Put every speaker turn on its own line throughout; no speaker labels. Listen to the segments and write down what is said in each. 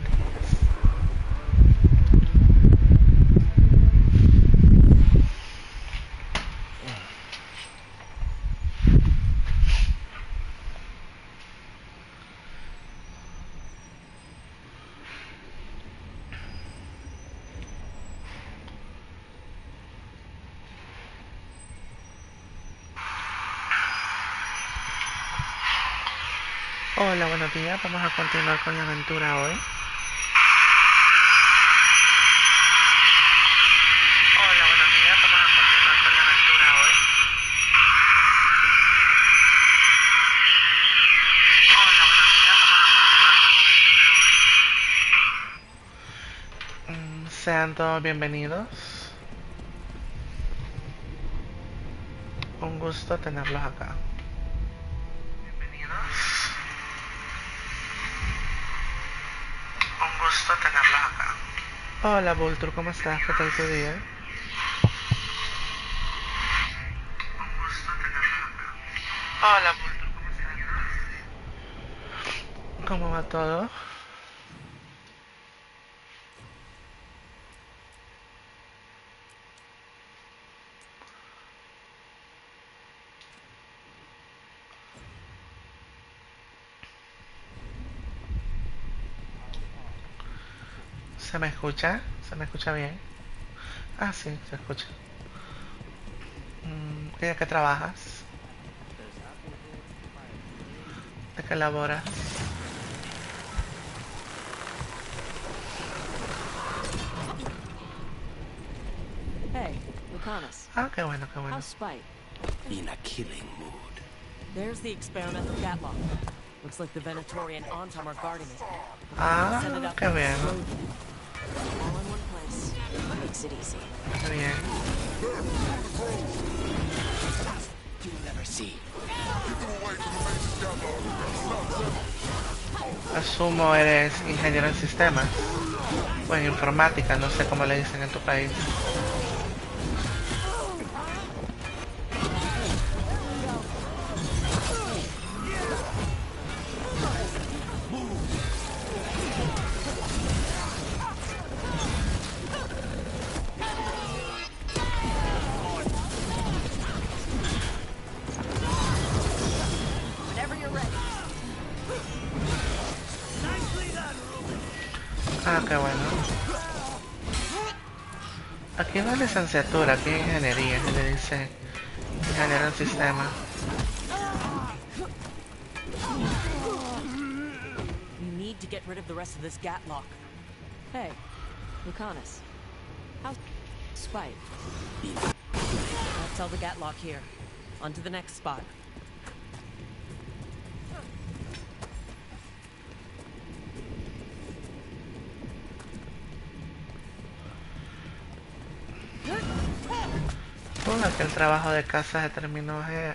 zapatillas. Hola, buenos días. Vamos a continuar con la aventura hoy. Hola, buenos días. Vamos a continuar con la aventura hoy. Hola, buenos días. Vamos a continuar con la aventura hoy. Sean todos bienvenidos. Un gusto tenerlos acá. Bienvenidos. Un gusto tenerlos acá. Hola, Vulture, ¿cómo estás? ¿Qué tal tu día? Un gusto tenerlos acá. Hola, Vulture, ¿cómo estás? ¿Cómo va todo? ¿Se me escucha? ¿Se me escucha bien? Ah, sí, se escucha. ¿De qué trabajas? ¿De qué laboras?
Hey, Lucanus.
Ah, qué bueno, qué bueno.
How's Spite?
In a killing mood.
There's the experimental Gatlock. Looks like the Venatorian Antum are guarding it.
Ah,
Send it up
qué bien.
slowly. All in one place. Makes it easy.
Qué bien.
You'll never see.
Asumo eres ingeniero en sistemas. O en informática, no sé cómo le dicen en tu país.
Whenever you're ready.
Ah, qué bueno. Aquí no es licenciatura, aquí es ingeniería, se le dice ingeniero en sistemas.
You need to get rid of the rest of this Gatlock. Hey, Lucanus. How's Spite? I'll tell the Gatlock here. On to the next spot.
Aquí el trabajo de casa se terminó hace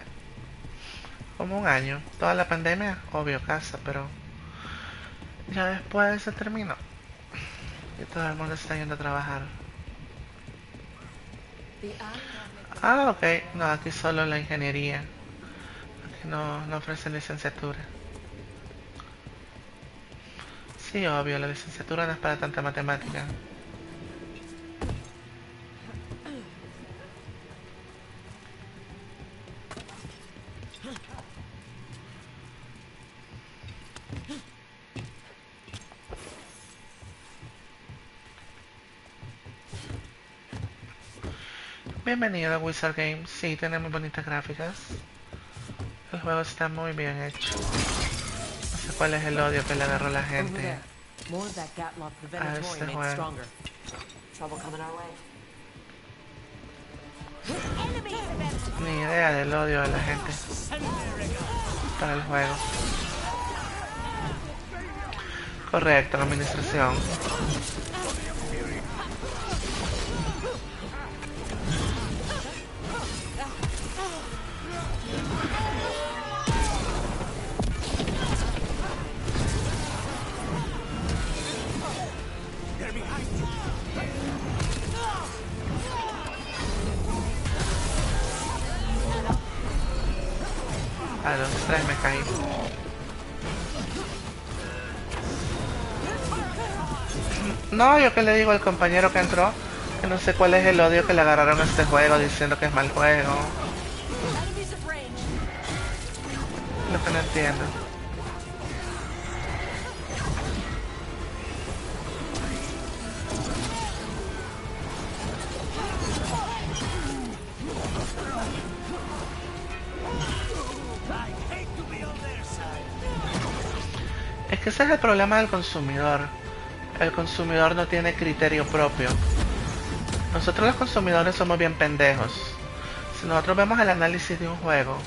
como un año. Toda la pandemia, obvio casa, pero ya después se terminó. Y todo el mundo está yendo a trabajar. Ah, ok. No, aquí solo la ingeniería. Aquí no ofrecen licenciatura. Sí, obvio, la licenciatura no es para tanta matemática. Bienvenido a Wizard Games. Sí, tiene muy bonitas gráficas. El juego está muy bien hecho. No sé cuál es el odio que le agarró la gente
More of that Gatlock the
a este
Venatorian made
juego.
stronger. Trouble coming our way.
Ni idea del odio de la gente para el juego. Correcto, la administración. A los tres me caí. No, yo que le digo al compañero que entró, que no sé cuál es el odio que le agarraron a este juego diciendo que es mal juego.
Enemies at range.
Lo que no entiendo. Es que ese es el problema del consumidor. El consumidor no tiene criterio propio. Nosotros los consumidores somos bien pendejos. Si nosotros vemos el análisis de un juego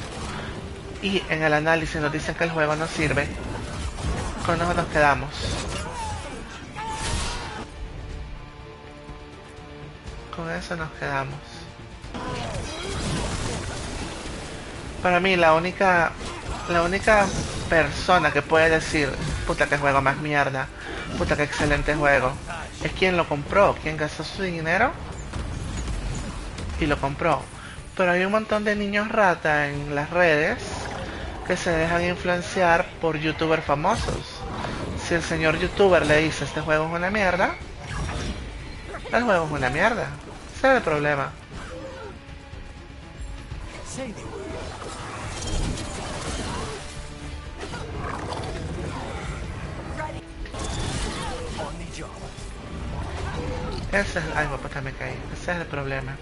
y en el análisis nos dicen que el juego no sirve, con eso nos quedamos. Con eso nos quedamos. Para mí la única persona que puede decir, puta que juego más mierda, puta que excelente juego, es quien lo compró, quien gastó su dinero y lo compró. Pero hay un montón de niños rata en las redes que se dejan influenciar por youtubers famosos. Si el señor youtuber le dice este juego es una mierda, el juego es una mierda. Ese es el problema. Ese es... Ay, puta, me caí. Ese es el problema.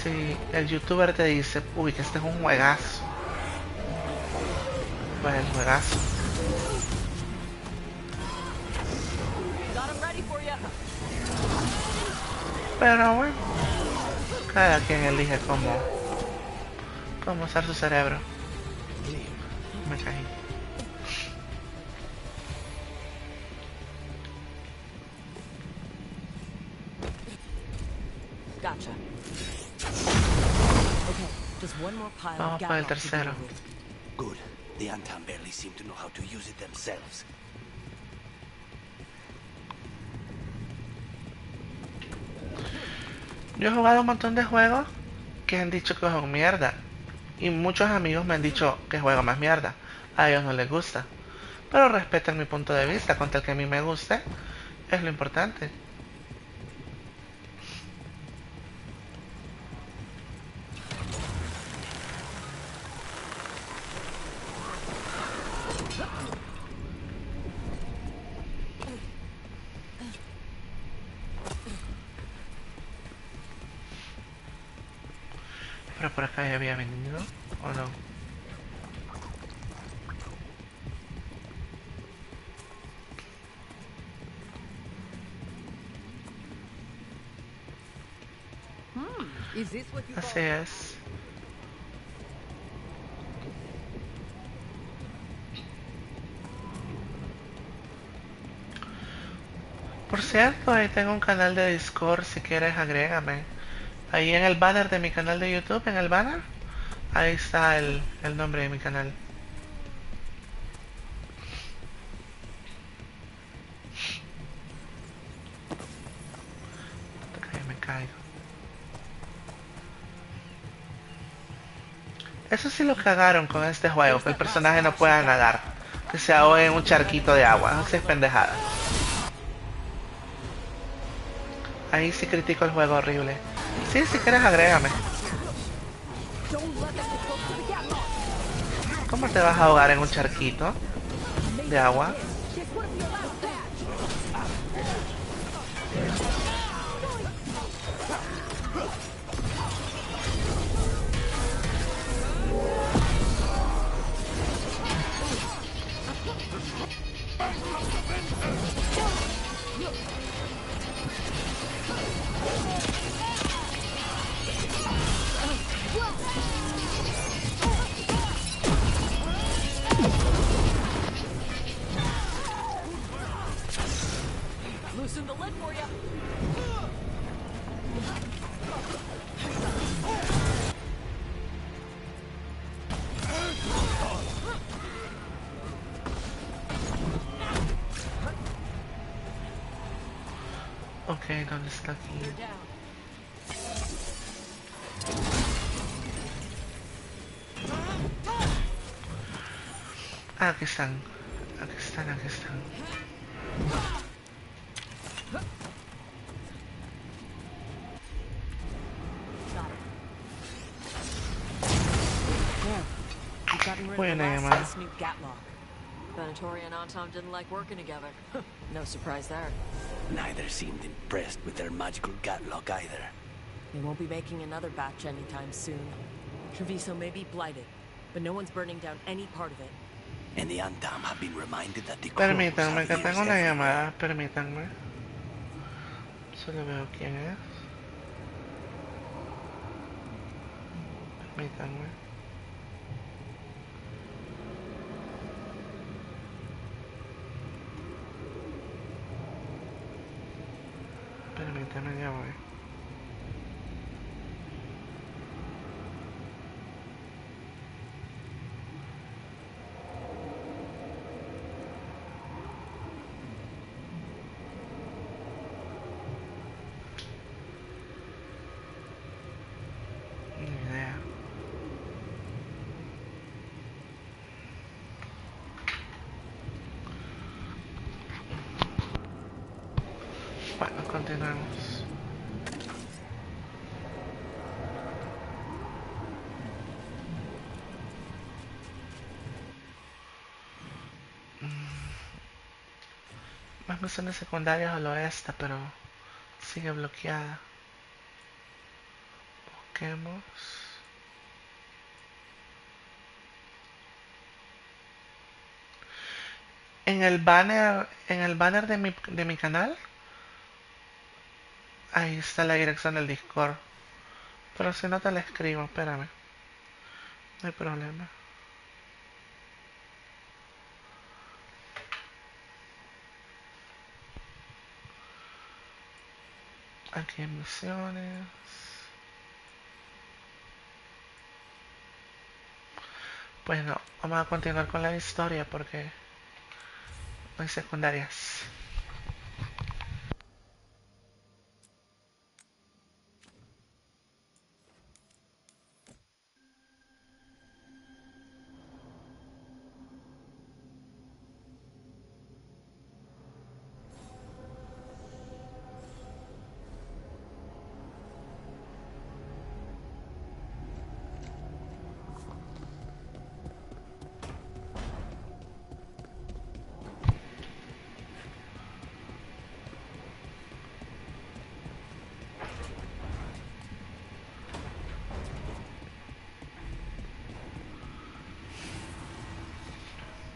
Si el youtuber te dice, uy, que este es un juegazo, pues el juegazo.
Got 'em ready for ya.
Pero bueno, cada quien elige cómo usar su cerebro. Me caí.
Gotcha. Okay, just one more pile
Vamos
of
por el
gatlock to
tercero.
deal with.
Good. The Anton barely seem to know how to use it themselves.
Yo he jugado un montón de juegos que han dicho que son mierda. Y muchos amigos me han dicho que juego más mierda. A ellos no les gusta. Pero respetan mi punto de vista. Con tal que a mí me guste, es lo importante. Pero por acá ya había venido, ¿o no?
Is this what you
Así es. Por cierto, ahí tengo un canal de Discord, si quieres agrégame. Ahí en el banner de mi canal de YouTube, en el banner, ahí está el nombre de mi canal. Ahí me caigo. Eso sí lo cagaron con este juego, que el personaje no pueda nadar, que se ahogue en un charquito de agua. Así es pendejada. Ahí sí critico el juego horrible. Sí, si quieres agrégame. ¿Cómo te vas a ahogar en un charquito de agua?
loosen the lid for you?
Ok, ¿dónde está aquí?
You're down.
Ah, aquí están. Aquí están, aquí están.
gotten rid of
Uy,
the
una
last of
llamada.
this new Gatlock. Venatori and Anton didn't like working together. No surprise there.
Neither seemed impressed with their magical Gatlock either.
They won't be making another batch anytime soon. Treviso may be blighted, but no one's burning down any part of it.
And the Antam have been reminded that the crows have
Permítanme que
ears
tengo una
everywhere.
llamada. Permítanme. Solo veo quién es. Permítanme. Permítanme, ya voy. Ni idea. Bueno, continuemos. Más misiones secundarias al oeste, pero sigue bloqueada. Busquemos. En el banner de mi canal, ahí está la dirección del Discord. Pero si no te la escribo, espérame. No hay problema. Aquí en misiones. Pues no, vamos a continuar con la historia porque no hay secundarias.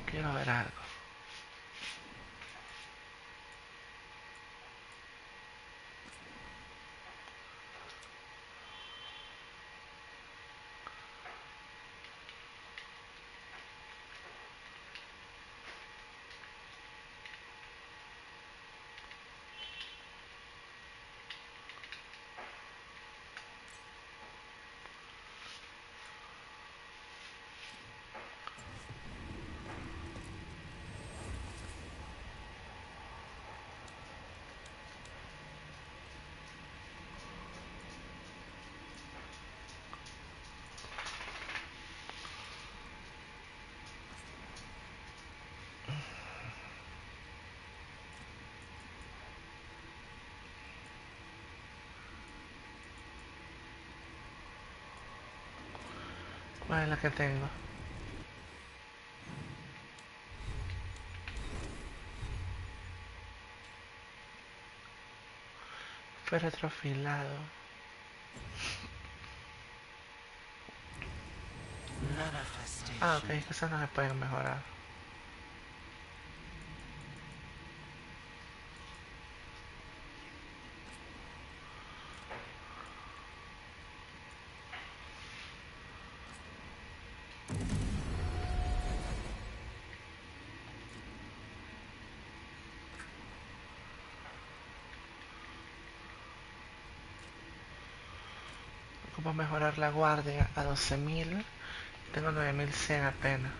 Quiero ver algo. ¿Cuál es la que tengo? Féretro afilado. Ah, ok, esas no se pueden mejorar. Ocupo mejorar la guardia a 12.000. Tengo 9.100 apenas.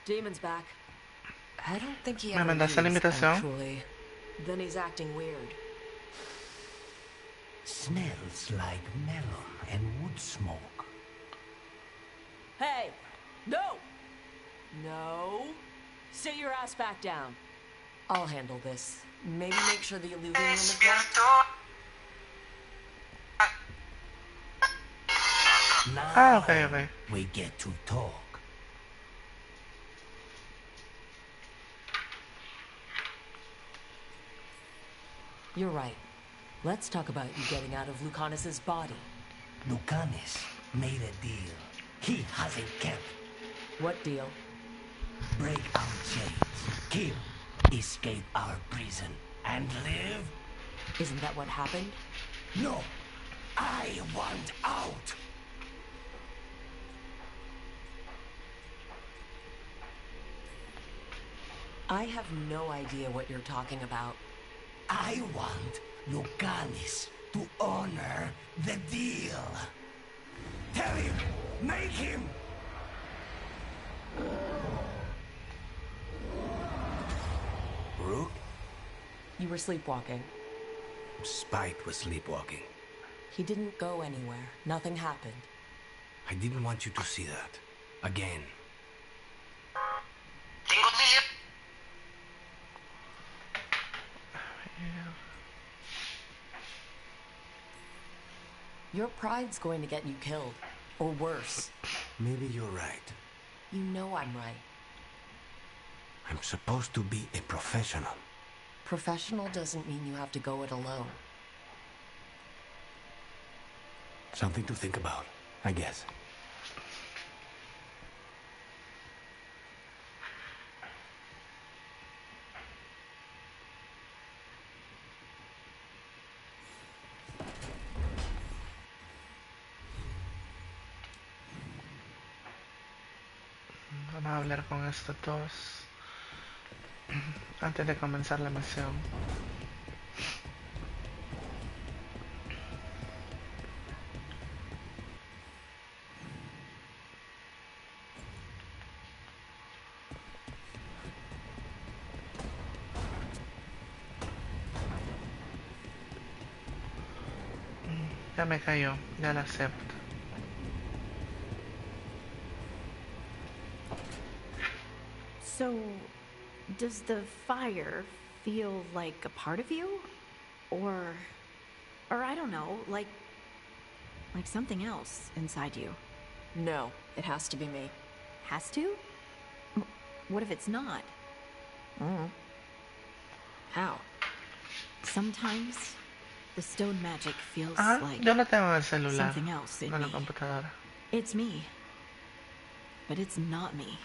Damon's back.
I don't think he
¿Me
ever
mandaste la
is,
invitación?
actually.
Then he's acting weird.
Smells like melon and wood smoke.
Hey! No! No. Sit your ass back down.
I'll handle this. Maybe make sure the eluding room is locked.
Ah,
Now
ok, ok.
we get to talk.
You're right. Let's talk about you getting out of Lucanus's body.
Lucanus made a deal he hasn't kept.
What deal?
Break our chains, kill, escape our prison, and live?
Isn't that what happened?
No, I want out.
I have no idea what you're talking about.
I want Lucanus to honor the deal. Tell him, make him. Rook?
You were sleepwalking.
Spite was sleepwalking.
He didn't go anywhere. Nothing happened.
I didn't want you to see that. Again.
Your pride's going to get you killed. Or worse.
Maybe you're right.
You know I'm right.
I'm supposed to be a professional.
Professional doesn't mean you have to go it alone.
Something to think about, I guess.
Vamos a hablar con estos dos antes de comenzar la misión. Ya me cayó, ya la acepto.
So, does the fire feel like a part of you? Or I don't know, like something else inside you?
No, it has to be me.
Has to? What if it's not?
How?
Sometimes the stone magic feels
Ah,
like
yo lo tengo en el celular,
something else in
no en la
me.
computadora.
It's me. But it's not me.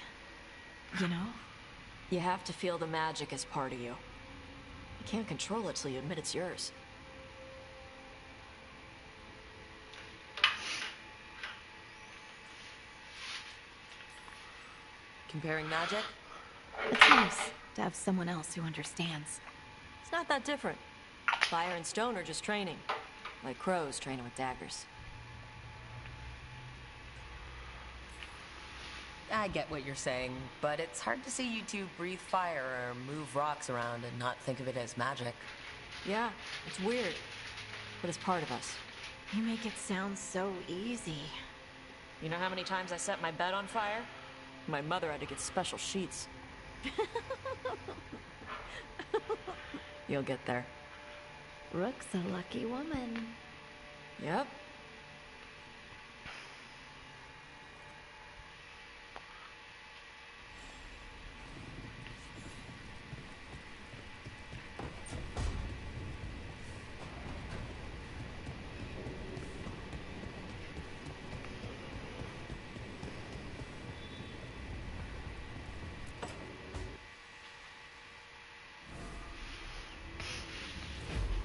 You know?
You have to feel the magic as part of you. You can't control it till you admit it's yours. Comparing magic?
It's nice to have someone else who understands.
It's not that different. Fire and stone are just training. Like crows training with daggers. I get what you're saying, but it's hard to see you two breathe fire or move rocks around and not think of it as magic. Yeah, it's weird, but it's part of us.
You make it sound so easy.
You know how many times I set my bed on fire? My mother had to get special sheets. You'll get there.
Rook's a lucky woman.
Yep.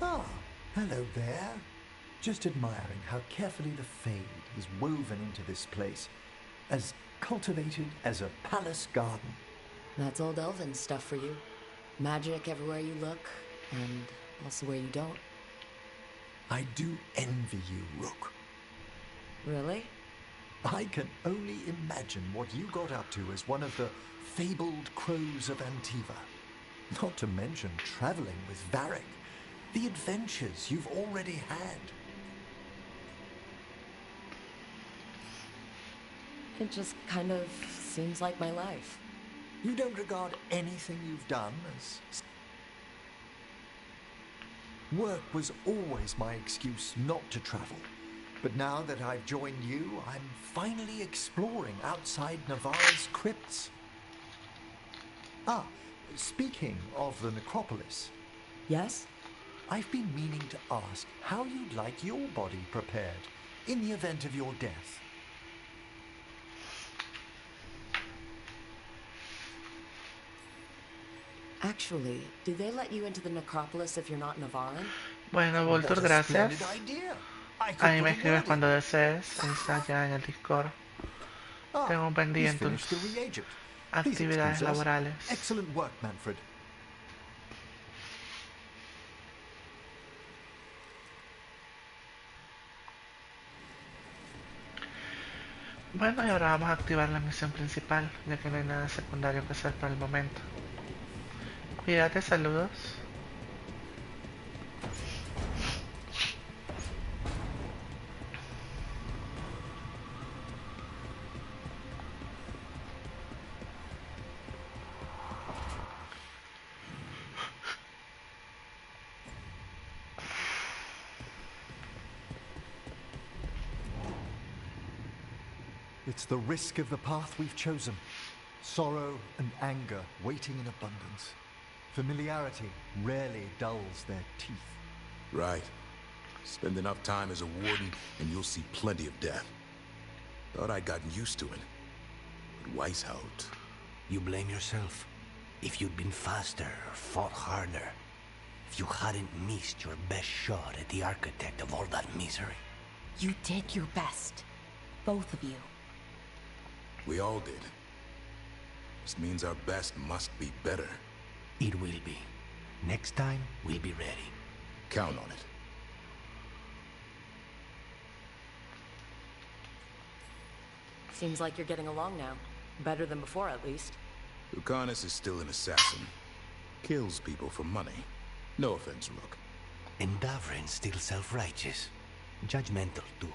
Ah, hello there. Just admiring how carefully the Fade is woven into this place, as cultivated as a palace garden.
That's old elven stuff for you. Magic everywhere you look, and also where you don't.
I do envy you, Rook.
Really?
I can only imagine what you got up to as one of the fabled crows of Antiva. Not to mention traveling with Varric. The adventures you've already had.
It just kind of seems like my life.
You don't regard anything you've done as... Work was always my excuse not to travel. But now that I've joined you, I'm finally exploring outside Navarre's crypts. Ah, speaking of the necropolis,
Yes?
I've been meaning to ask how you'd like your body prepared in the event of your death.
Actually, do they let you into the necropolis if you're not Navaran?
Bueno, Voltur,
What a splendid
gracias.
idea! I could
Ahí
put
me
a
escribes
word in.
cuando desees. Está ya en el Discord.
Ah,
Tengo
he's
pendientes
finished the reagent. Please
actividades
excuse us.
laborales.
Excellent work, Manfred.
Bueno, y ahora vamos a activar la misión principal, ya que no hay nada secundario que hacer por el momento. Cuídate, saludos.
It's the risk of the path we've chosen. Sorrow and anger waiting in abundance. Familiarity rarely dulls their teeth.
Right. Spend enough time as a warden, and you'll see plenty of death. Thought I'd gotten used to it. But Weishaupt...
You blame yourself. If you'd been faster or fought harder, if you hadn't missed your best shot at the architect of all that misery.
You did your best. Both of you.
We all did. This means our best must be better.
It will be. Next time, we'll be ready.
Count on it.
Seems like you're getting along now. Better than before, at least.
Lucanus is still an assassin. Kills people for money. No offense, Rook.
And Davrin's still self-righteous. Judgmental, too.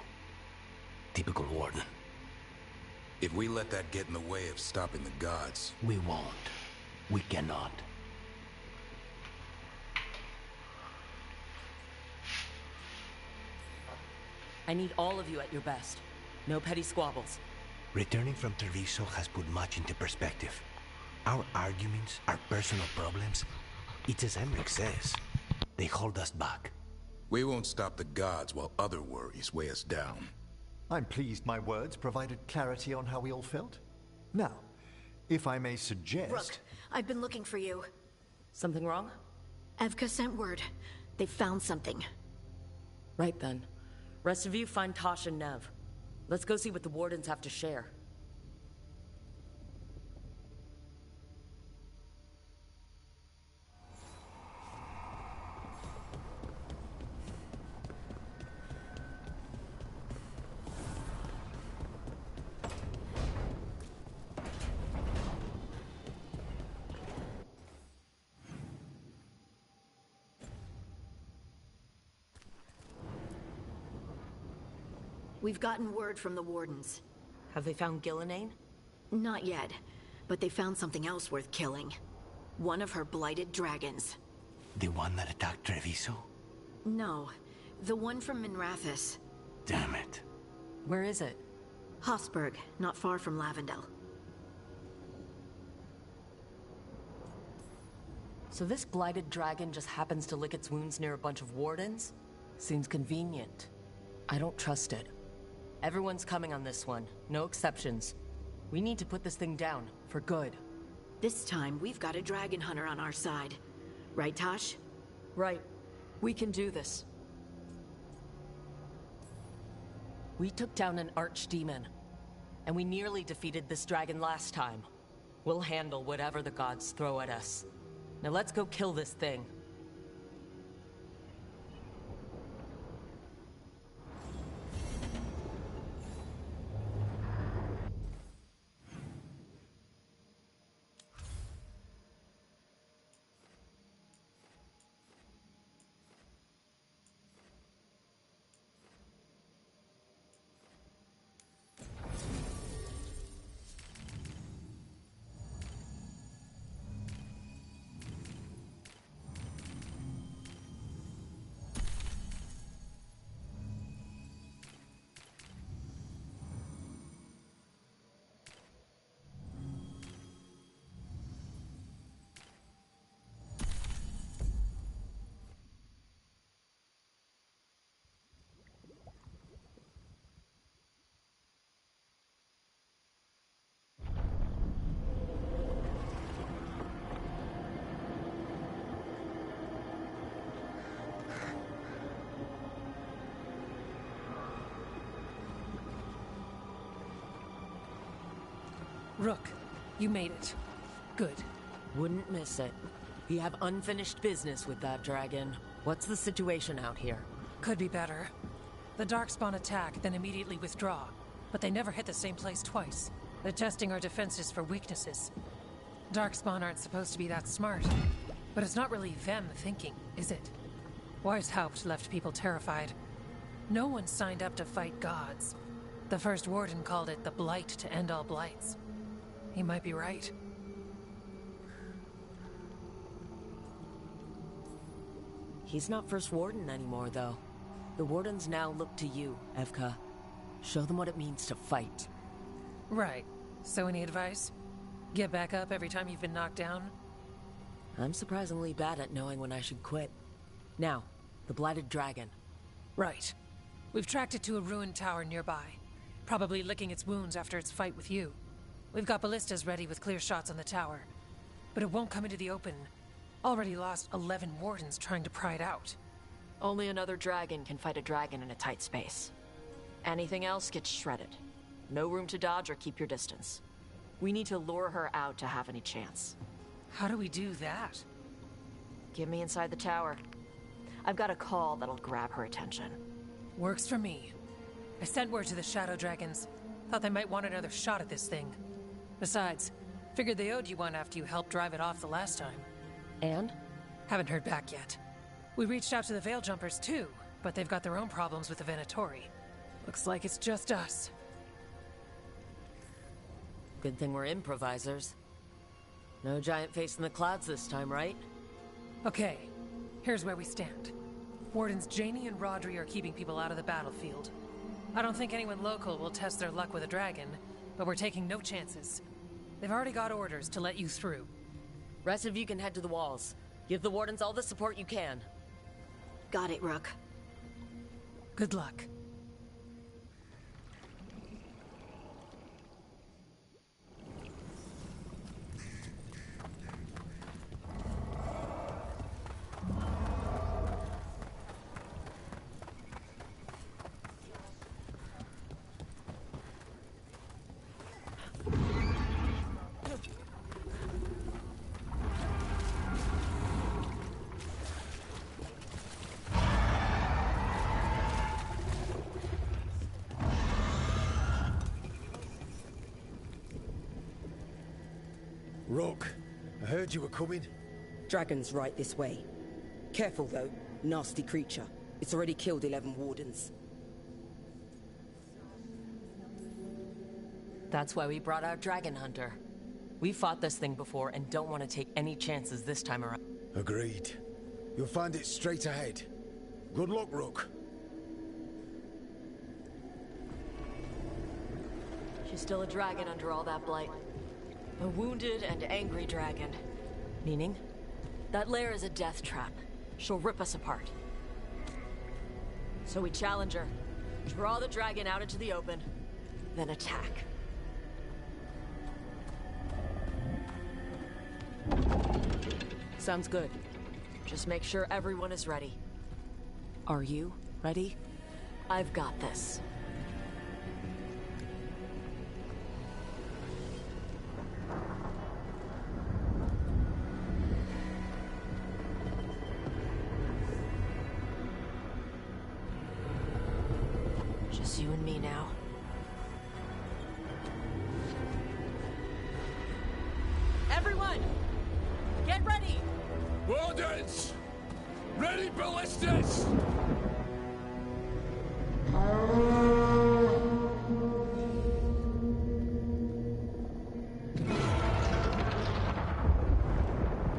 Typical warden.
If we let that get in the way of stopping the gods...
We won't. We cannot.
I need all of you at your best. No petty squabbles.
Returning from Treviso has put much into perspective. Our arguments, our personal problems, it's as Emmerich says. They hold us back.
We won't stop the gods while other worries weigh us down.
I'm pleased my words provided clarity on how we all felt. Now, if I may suggest...
Rook, I've been looking for you.
Something wrong?
Evka sent word. They found something.
Right then. Rest of you find Tosh and Nev. Let's go see what the wardens have to share.
We've gotten word from the wardens.
Have they found Gillenane?
Not yet, but they found something else worth killing. One of her blighted dragons.
The one that attacked Treviso?
No, the one from Minrathis.
Damn it.
Where is it?
Hosberg, not far from Lavendel.
So this blighted dragon just happens to lick its wounds near a bunch of wardens? Seems convenient. I don't trust it. Everyone's coming on this one, no exceptions. We need to put this thing down, for good.
This time, we've got a dragon hunter on our side. Right, Tosh?
Right. We can do this. We took down an archdemon, and we nearly defeated this dragon last time. We'll handle whatever the gods throw at us. Now let's go kill this thing.
Rook, you made it. Good.
Wouldn't miss it. You have unfinished business with that dragon. What's the situation out here?
Could be better. The Darkspawn attack, then immediately withdraw. But they never hit the same place twice. They're testing our defenses for weaknesses. Darkspawn aren't supposed to be that smart. But it's not really them thinking, is it? Weishaupt left people terrified. No one signed up to fight gods. The first warden called it the blight to end all blights. He might be right.
He's not First Warden anymore, though. The Wardens now look to you, Evka. Show them what it means to fight.
Right. So any advice? Get back up every time you've been knocked down?
I'm surprisingly bad at knowing when I should quit. Now, the Blighted Dragon.
Right. We've tracked it to a ruined tower nearby. Probably licking its wounds after its fight with you. We've got ballistas ready with clear shots on the tower. But it won't come into the open. Already lost 11 wardens trying to pry it out.
Only another dragon can fight a dragon in a tight space. Anything else gets shredded. No room to dodge or keep your distance. We need to lure her out to have any chance.
How do we do that?
Get me inside the tower. I've got a call that'll grab her attention.
Works for me. I sent word to the Shadow Dragons. Thought they might want another shot at this thing. Besides, figured they owed you one after you helped drive it off the last time.
And?
Haven't heard back yet. We reached out to the Veil Jumpers too, but they've got their own problems with the Venatori. Looks like it's just us.
Good thing we're improvisers. No giant face in the clouds this time, right?
Okay, here's where we stand. Wardens Janie and Rodri are keeping people out of the battlefield. I don't think anyone local will test their luck with a dragon, but we're taking no chances. They've already got orders to let you through.
Rest of you can head to the walls. Give the Wardens all the support you can.
Got it, Rook.
Good luck.
Rook, I heard you were coming.
Dragon's right this way. Careful though, nasty creature. It's already killed 11 wardens.
That's why we brought our Dragon Hunter. We fought this thing before and don't want to take any chances this time around.
Agreed. You'll find it straight ahead. Good luck, Rook.
She's still a dragon under all that blight. A wounded and angry dragon.
Meaning?
That lair is a death trap. She'll rip us apart. So we challenge her, draw the dragon out into the open, then attack.
Sounds good.
Just make sure everyone is ready.
Are you ready?
I've got this. Just you and me now. Everyone! Get ready!
Wardens! Ready ballistas!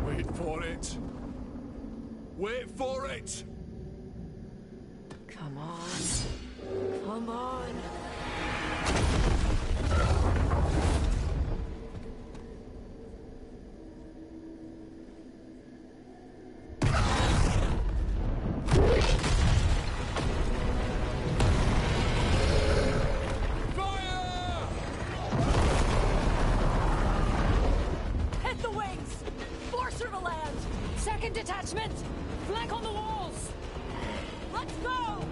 Wait for it. Wait for it!
Come on. Come on.
Hit the wings! Force her to land! Second detachment! Flank on the walls! Let's go!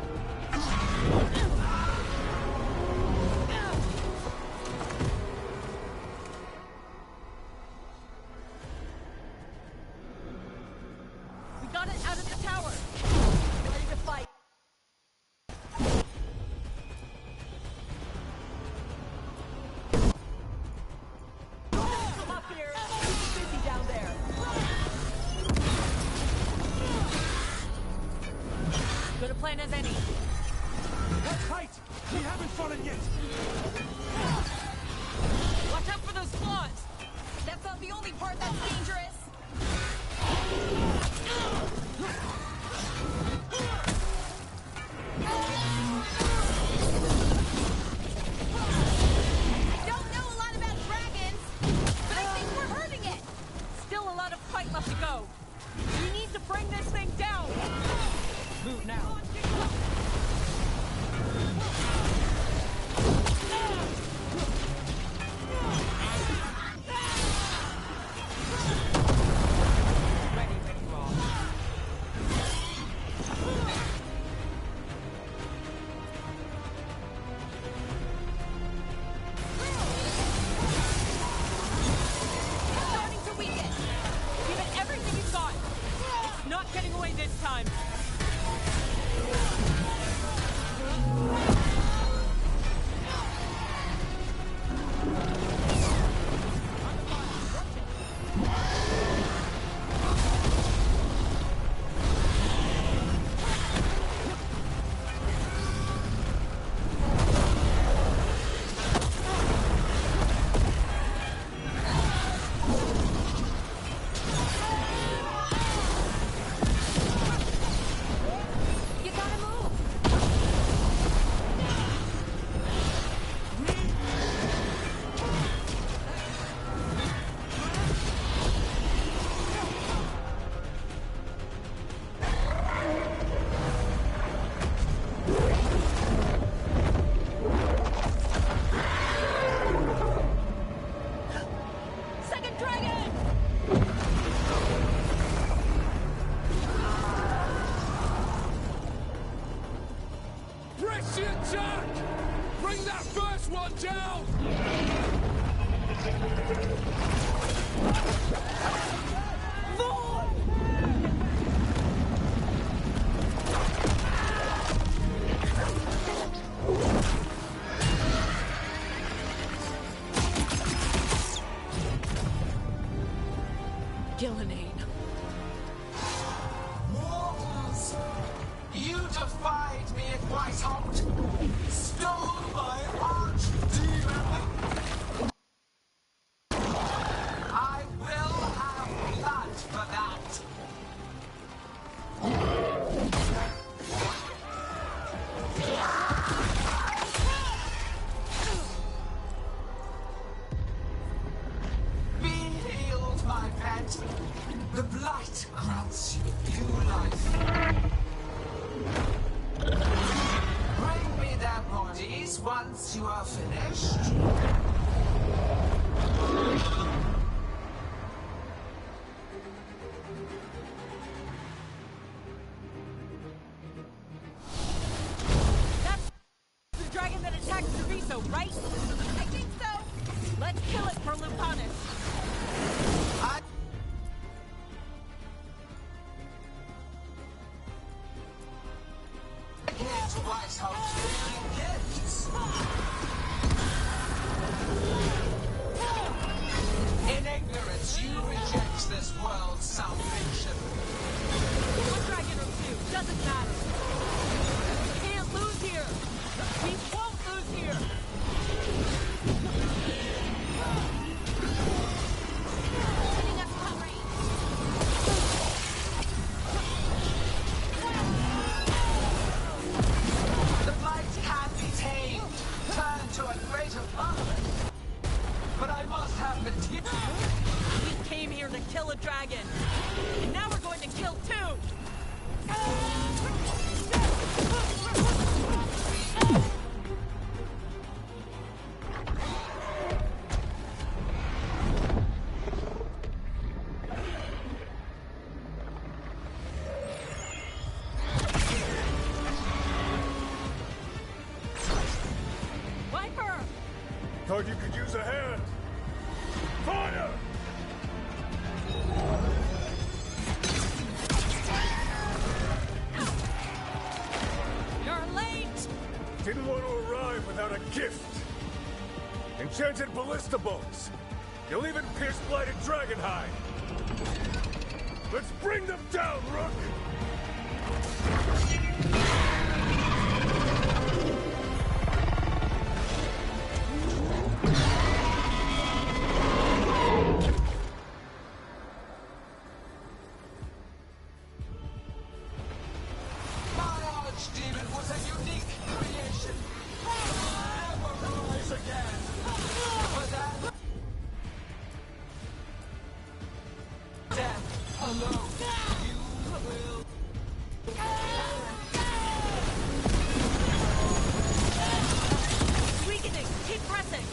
part that's dangerous? Don't know a lot about dragons, but I think we're hurting it.
Still a lot of fight left to go. We need to bring this thing down. Move now.
Mortals! You defied me at Whitehall! Stole my archdemon! I will have blood for that! Be healed, my pet! The blight grants you new life. Bring me their bodies once you are finished.
That's the dragon that attacked Treviso, right?
I think so.
Let's kill it for Lucanus.
In ignorance, you reject this world's salvation.
One dragon or two, doesn't matter. We can't lose here. We won't lose here.
Giving us covering.
The blight can be tamed, turned to a greater purpose. But I must have material.
We came here to kill a dragon. And now we're going to kill two. Viper!
Thought you could use a hand. Fire!
You're late!
Didn't want to arrive without a gift. Enchanted ballista bolts. You'll even pierce blighted dragon hide. Let's bring them down, Rook!
Weakening! Keep pressing!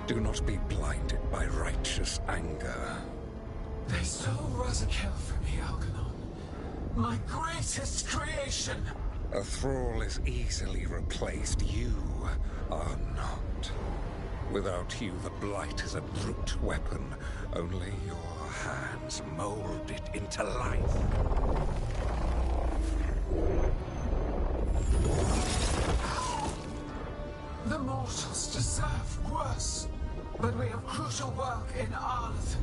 Do not be blinded by righteous anger.
They stole Razakel from me, Algernon. My greatest creation.
A thrall is easily replaced. You are not. Without you, the Blight is a brute weapon. Only your hands mold it into life.
The mortals deserve worse. But we have crucial work in Arleth.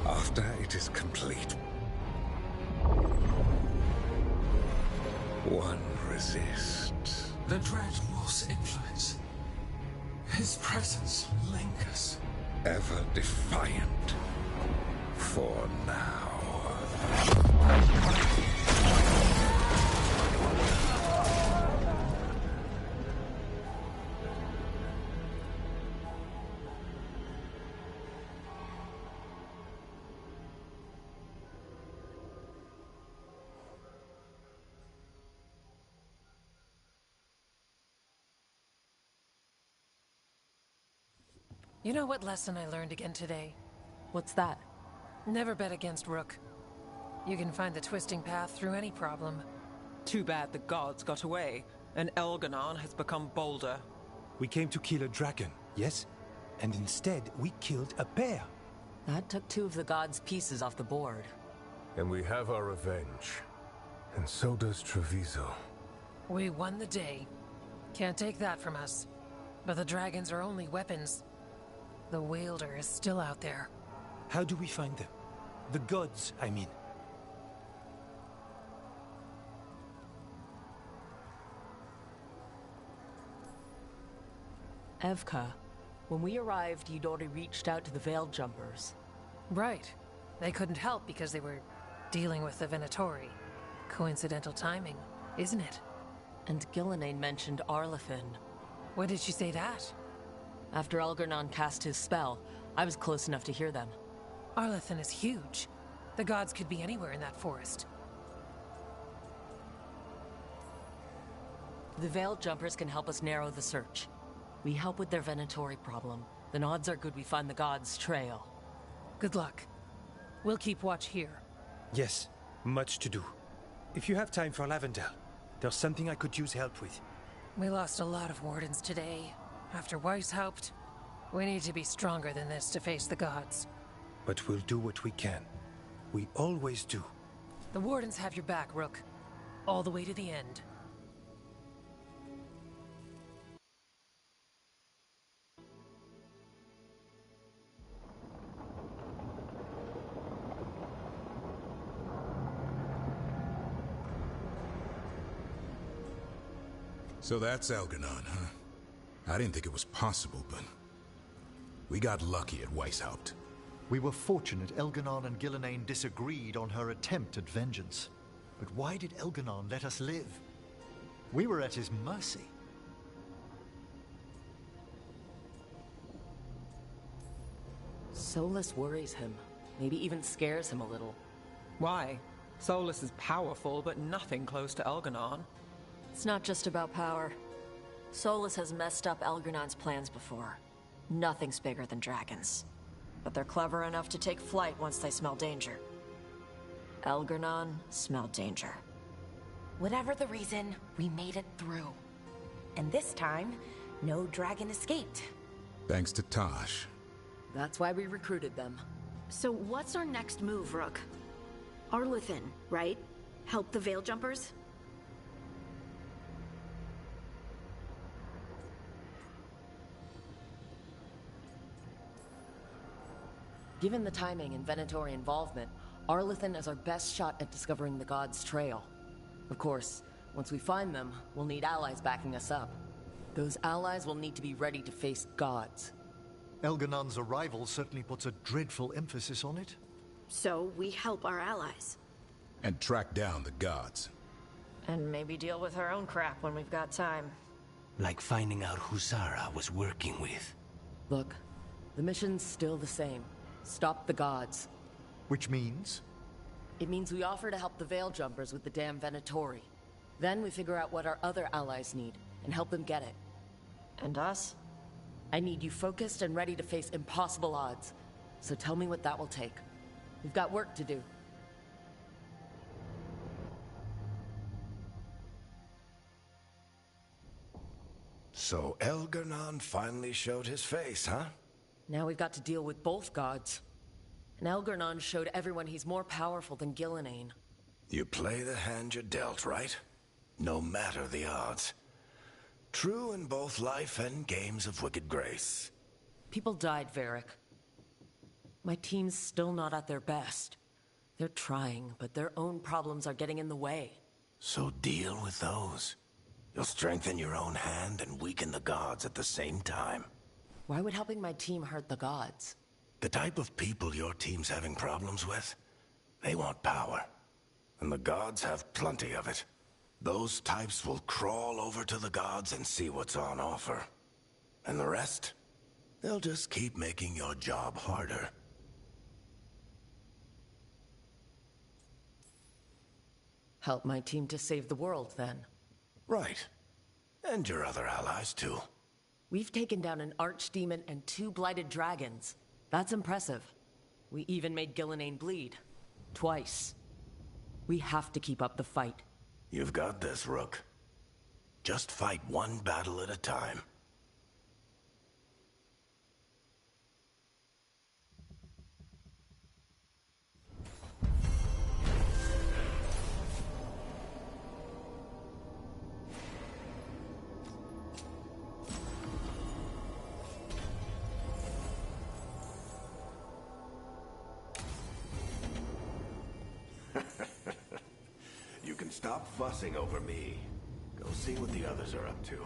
After it is complete, one resists.
The Dread Wolf's influence. His presence lingers.
Ever defiant. For now.
You know what lesson I learned again today?
What's that?
Never bet against Rook. You can find the twisting path through any problem.
Too bad the gods got away, and Elganon has become bolder.
We came to kill a dragon, yes? And instead, we killed a bear.
That took 2 of the gods' pieces off the board.
And we have our revenge. And so does Treviso.
We won the day. Can't take that from us. But the dragons are only weapons. The Wielder is still out there.
How do we find them? The gods, I mean.
Evka, when we arrived, you'd already reached out to the Veiled Jumpers.
Right. They couldn't help because they were dealing with the Venatori. Coincidental timing, isn't it?
And Gillenane mentioned Arlethin.
When did she say that?
After Elgarnon cast his spell, I was close enough to hear them.
Arlethin is huge. The gods could be anywhere in that forest.
The Veiled Jumpers can help us narrow the search. We help with their Venatori problem. Then odds are good we find the gods' trail.
Good luck. We'll keep watch here.
Yes, much to do. If you have time for Lavendel, there's something I could use help with.
We lost a lot of wardens today. After Weiss helped, we need to be stronger than this to face the gods.
But we'll do what we can. We always do.
The wardens have your back, Rook. All the way to the end.
So that's Elganon, huh? I didn't think it was possible, but we got lucky at Weishaupt.
We were fortunate Elganon and Gillenane disagreed on her attempt at vengeance. But why did Elganon let us live? We were at his mercy.
Solus worries him. Maybe even scares him a little.
Why? Solus is powerful, but nothing close to Elganon.
It's not just about power. Solus has messed up Elgarnon's plans before. Nothing's bigger than dragons. But they're clever enough to take flight once they smell danger. Elgarnon smelled danger.
Whatever the reason, we made it through. And this time, no dragon escaped.
Thanks to Tosh.
That's why we recruited them.
So what's our next move, Rook? Arlethin, right? Help the Veil Jumpers?
Given the timing and Venatori involvement, Arlethin is our best shot at discovering the gods' trail. Of course, once we find them, we'll need allies backing us up. Those allies will need to be ready to face gods.
Elganon's arrival certainly puts a dreadful emphasis on it.
So we help our allies.
And track down the gods.
And maybe deal with our own crap when we've got time.
Like finding out who Zara was working with.
Look, the mission's still the same. Stop the gods.
Which means?
It means we offer to help the Veil Jumpers with the damn Venatori. Then we figure out what our other allies need, and help them get it.
And us?
I need you focused and ready to face impossible odds. So tell me what that will take. We've got work to do.
So Elgarnon finally showed his face, huh?
Now we've got to deal with both gods. And Elgarnon showed everyone he's more powerful than Gillenane.
You play the hand you're dealt, right? No matter the odds. True in both life and games of wicked grace.
People died, Varric. My team's still not at their best. They're trying, but their own problems are getting in the way.
So deal with those. You'll strengthen your own hand and weaken the gods at the same time.
Why would helping my team hurt the gods?
The type of people your team's having problems with, they want power. And the gods have plenty of it. Those types will crawl over to the gods and see what's on offer. And the rest, they'll just keep making your job harder.
Help my team to save the world, then.
Right. And your other allies, too.
We've taken down an archdemon and 2 blighted dragons. That's impressive. We even made Gillenane bleed. Twice. We have to keep up the fight.
You've got this, Rook. Just fight one battle at a time. You can stop fussing over me. Go see what the others are up to.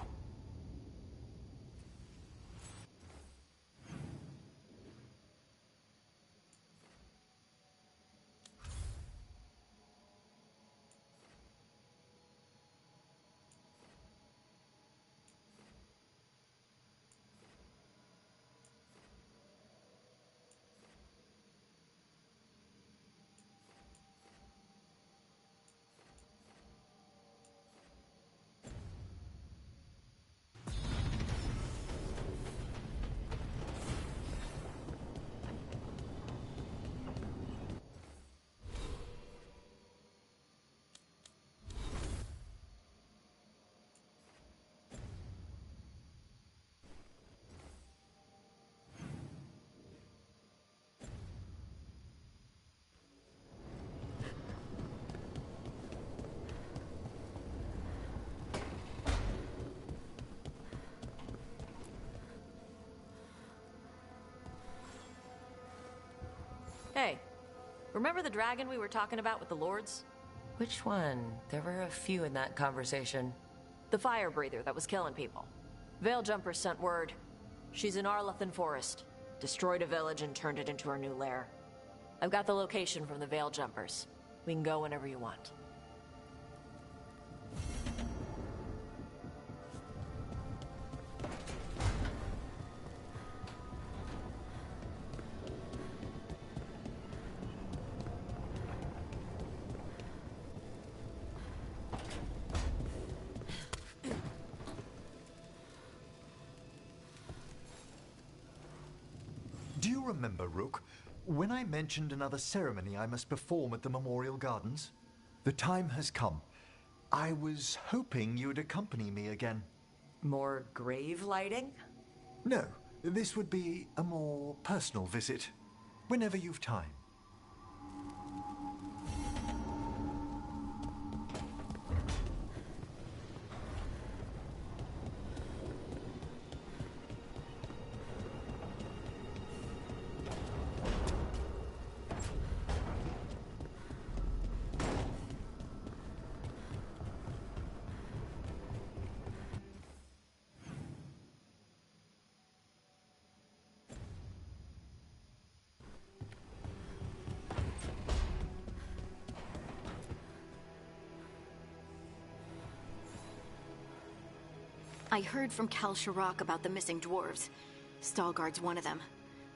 Hey, remember the dragon we were talking about with the lords?
Which one? There were a few in that conversation.
The fire breather that was killing people. Veiljumpers sent word. She's in Arlethan Forest. Destroyed a village and turned it into her new lair. I've got the location from the Veiljumpers. We can go whenever you want.
Do you remember, Rook, when I mentioned another ceremony I must perform at the Memorial Gardens? The time has come. I was hoping you'd accompany me again.
More grave lighting?
No, this would be a more personal visit, whenever you've time.
I heard from Cal Sharrock about the missing dwarves. Stalgard's one of them.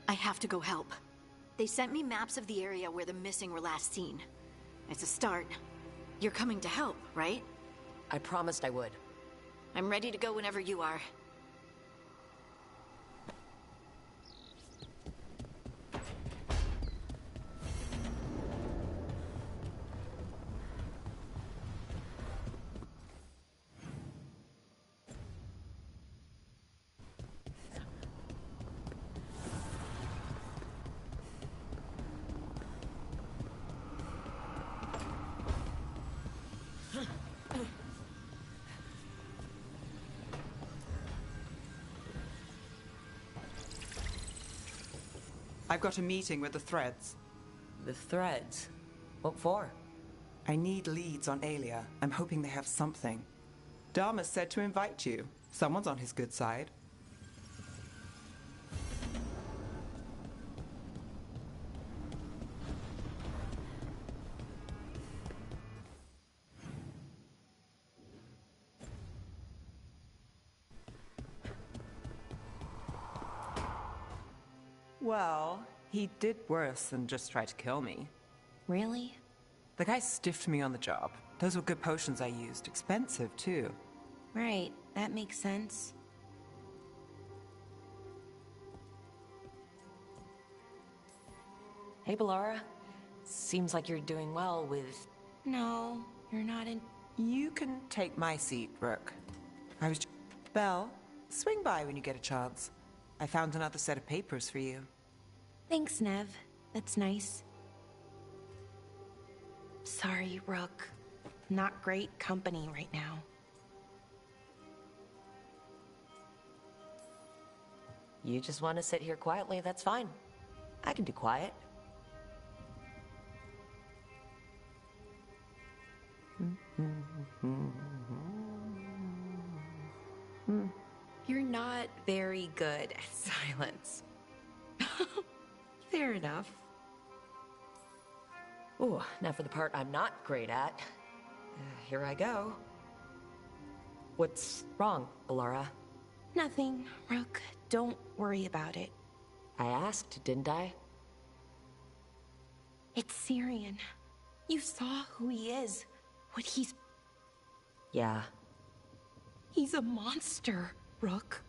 I have to go help. They sent me maps of the area where the missing were last seen. It's a start. You're coming to help, right?
I promised I would.
I'm ready to go whenever you are.
I've got a meeting with the Threads.
The Threads? What for?
I need leads on Aelia. I'm hoping they have something. Dharma said to invite you. Someone's on his good side. Well, he did worse than just try to kill me.
Really?
The guy stiffed me on the job. Those were good potions I used. Expensive, too.
Right, that makes sense.
Hey, Ballora. Seems like you're doing well with...
No, you're not in...
You can take my seat, Rook. I was... Belle, swing by when you get a chance. I found another set of papers for you.
Thanks, Nev. That's nice. Sorry, Rook. Not great company right now.
You just want to sit here quietly, that's fine. I can do quiet.
You're not very good at silence. Fair enough.
Ooh, now for the part I'm not great at. Here I go. What's wrong, Ballora?
Nothing, Rook. Don't worry about it.
I asked, didn't I?
It's Syrian. You saw who he is. What he's...
Yeah.
He's a monster, Rook.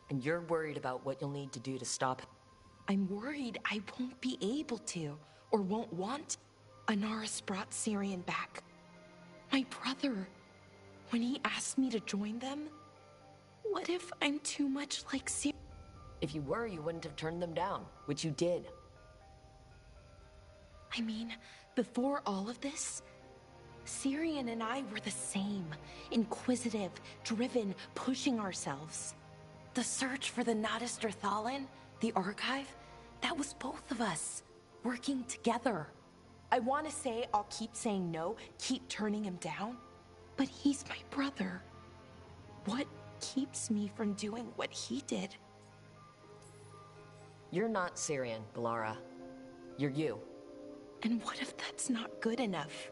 And you're worried about what you'll need to do to stop him.
I'm worried I won't be able to, or won't want. Anaris brought Syrian back. My brother. When he asked me to join them, what if I'm too much like Syrian?
If you were, you wouldn't have turned them down, which you did.
I mean, before all of this, Syrian and I were the same. Inquisitive, driven, pushing ourselves. The search for the Nautister Thalin, the archive, that was both of us, working together. I want to say I'll keep saying no, keep turning him down, but he's my brother. What keeps me from doing what he did?
You're not Syrian, Ballora. You're you.
And what if that's not good enough?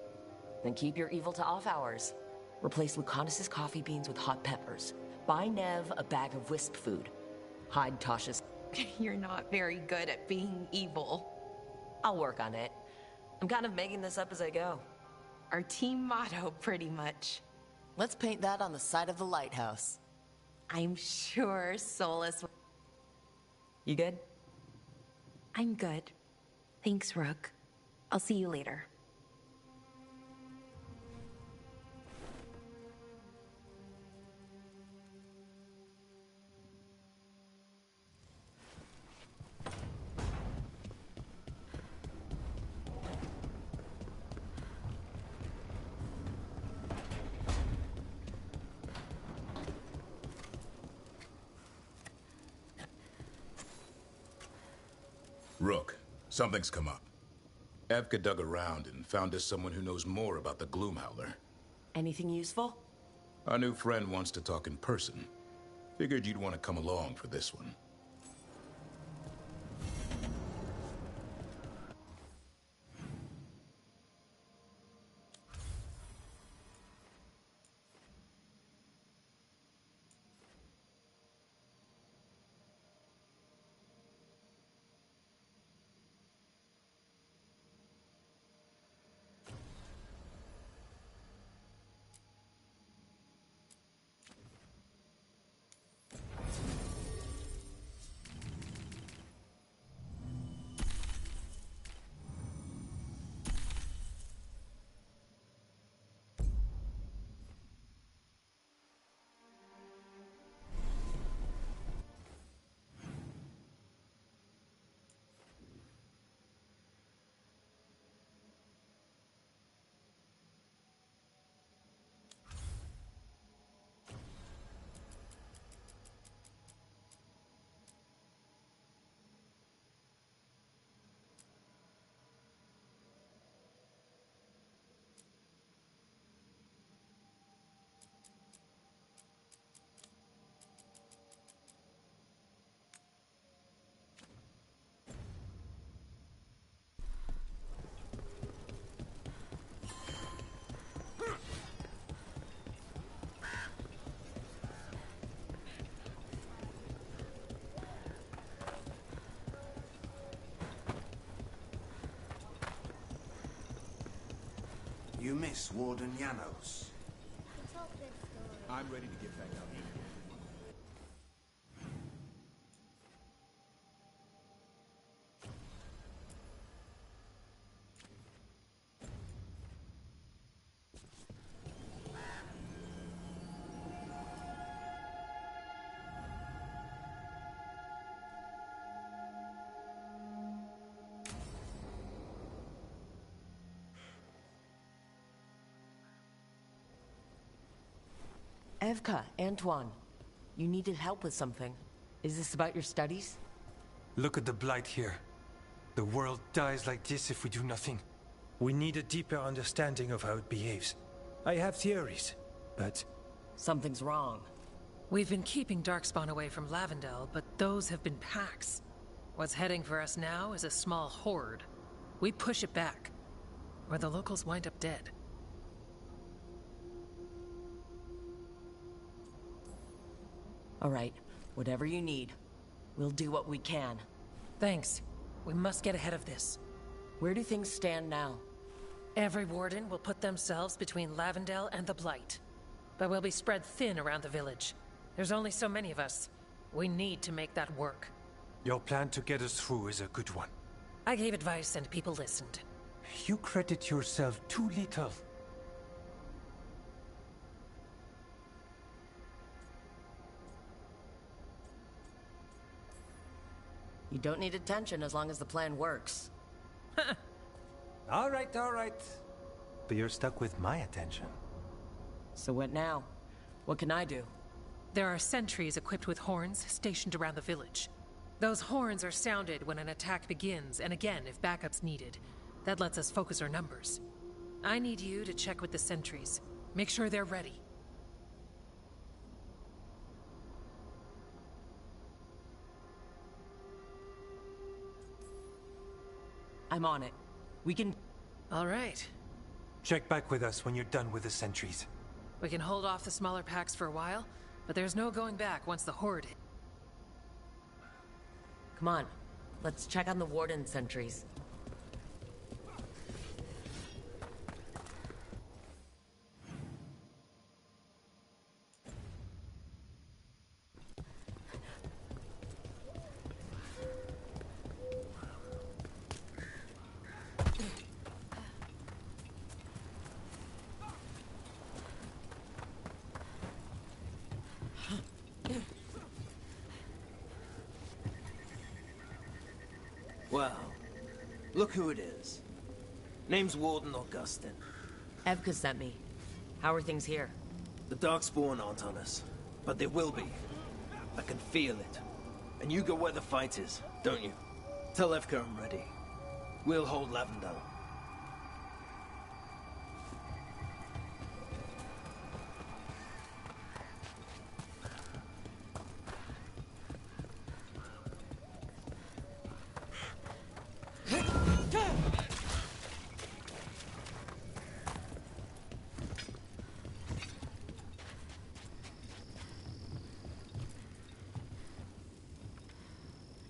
Then keep your evil to off hours. Replace Lucanus's coffee beans with hot peppers. Buy Nev a bag of wisp food. Hide Tasha's...
You're not very good at being evil.
I'll work on it. I'm kind of making this up as I go.
Our team motto, pretty much.
Let's paint that on the side of the lighthouse.
I'm sure Solus...
You good?
I'm good. Thanks, Rook. I'll see you later.
Rook, something's come up. Evka dug around and found us someone who knows more about the Gloomhowler.
Anything useful?
Our new friend wants to talk in person. Figured you'd want to come along for this one.
You miss Warden Janos.
I'm ready to get back out here.
Evka, Antoine, you needed help with something. Is this about your studies?
Look at the blight here. The world dies like this if we do nothing. We need a deeper understanding of how it behaves. I have theories, but...
Something's wrong.
We've been keeping Darkspawn away from Lavendel, but those have been packs. What's heading for us now is a small horde. We push it back, or the locals wind up dead.
All right, whatever you need. We'll do what we can.
Thanks. We must get ahead of this.
Where do things stand now?
Every warden will put themselves between Lavendel and the Blight. But we'll be spread thin around the village. There's only so many of us. We need to make that work.
Your plan to get us through is a good one.
I gave advice and people listened.
You credit yourself too little.
You don't need attention as long as the plan works.
All right. But you're stuck with my attention.
So what now? What can I do?
There are sentries equipped with horns stationed around the village. Those horns are sounded when an attack begins, and again if backup's needed. That lets us focus our numbers. I need you to check with the sentries. Make sure they're ready.
I'm on it. We can...
All right.
Check back with us when you're done with the sentries.
We can hold off the smaller packs for a while, but there's no going back once the horde...
Come on. Let's check on the warden sentries.
Well, look who it is. Name's Warden Augustin.
Evka sent me. How are things here?
The Darkspawn aren't on us, but they will be. I can feel it. And you go where the fight is, don't you? Tell Evka I'm ready. We'll hold Lavendel.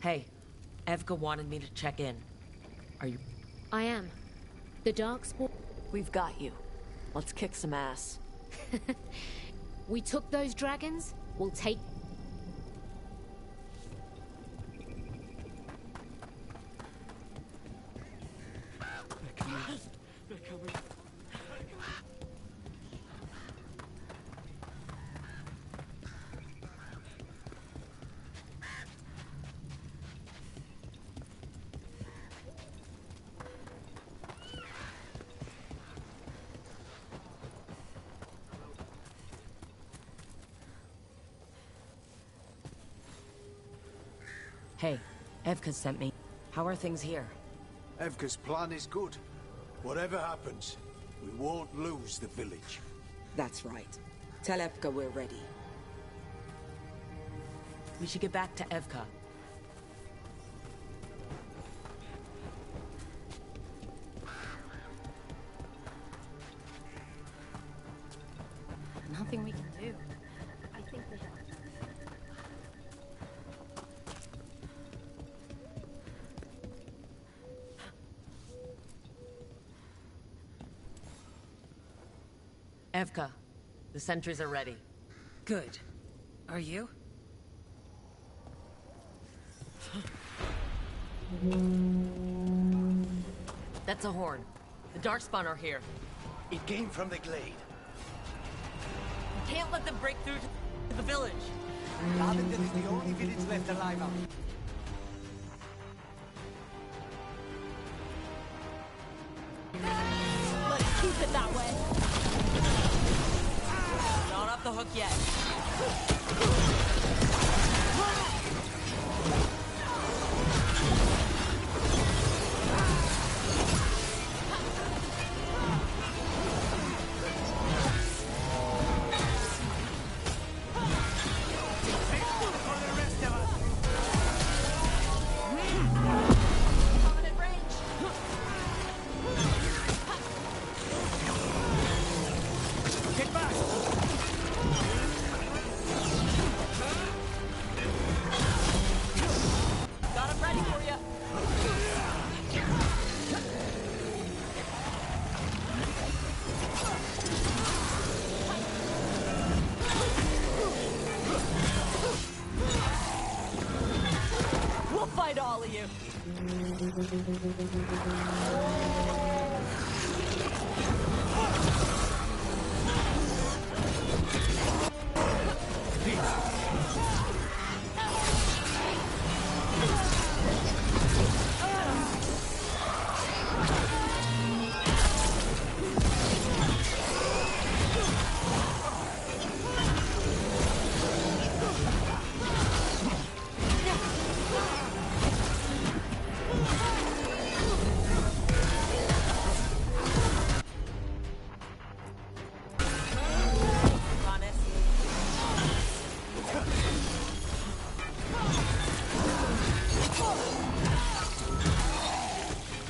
Hey, Evka wanted me to check in. Are you...
I am. The Darkspawn...
We've got you. Let's kick some ass.
We took those dragons, we'll take...
They're coming.
Hey, Evka sent me. How are things here?
Evka's plan is good. Whatever happens, we won't lose the village.
That's right. Tell Evka we're ready.
We should get back to Evka.
Nothing we can do. I think we have...
Evka, the sentries are ready.
Good. Are you?
That's a horn. The Darkspawn are here.
It came from the glade.
We can't let them break through to the village.
Lavender is the only village left alive out here.
Let's keep it that way.
Not off the hook yet.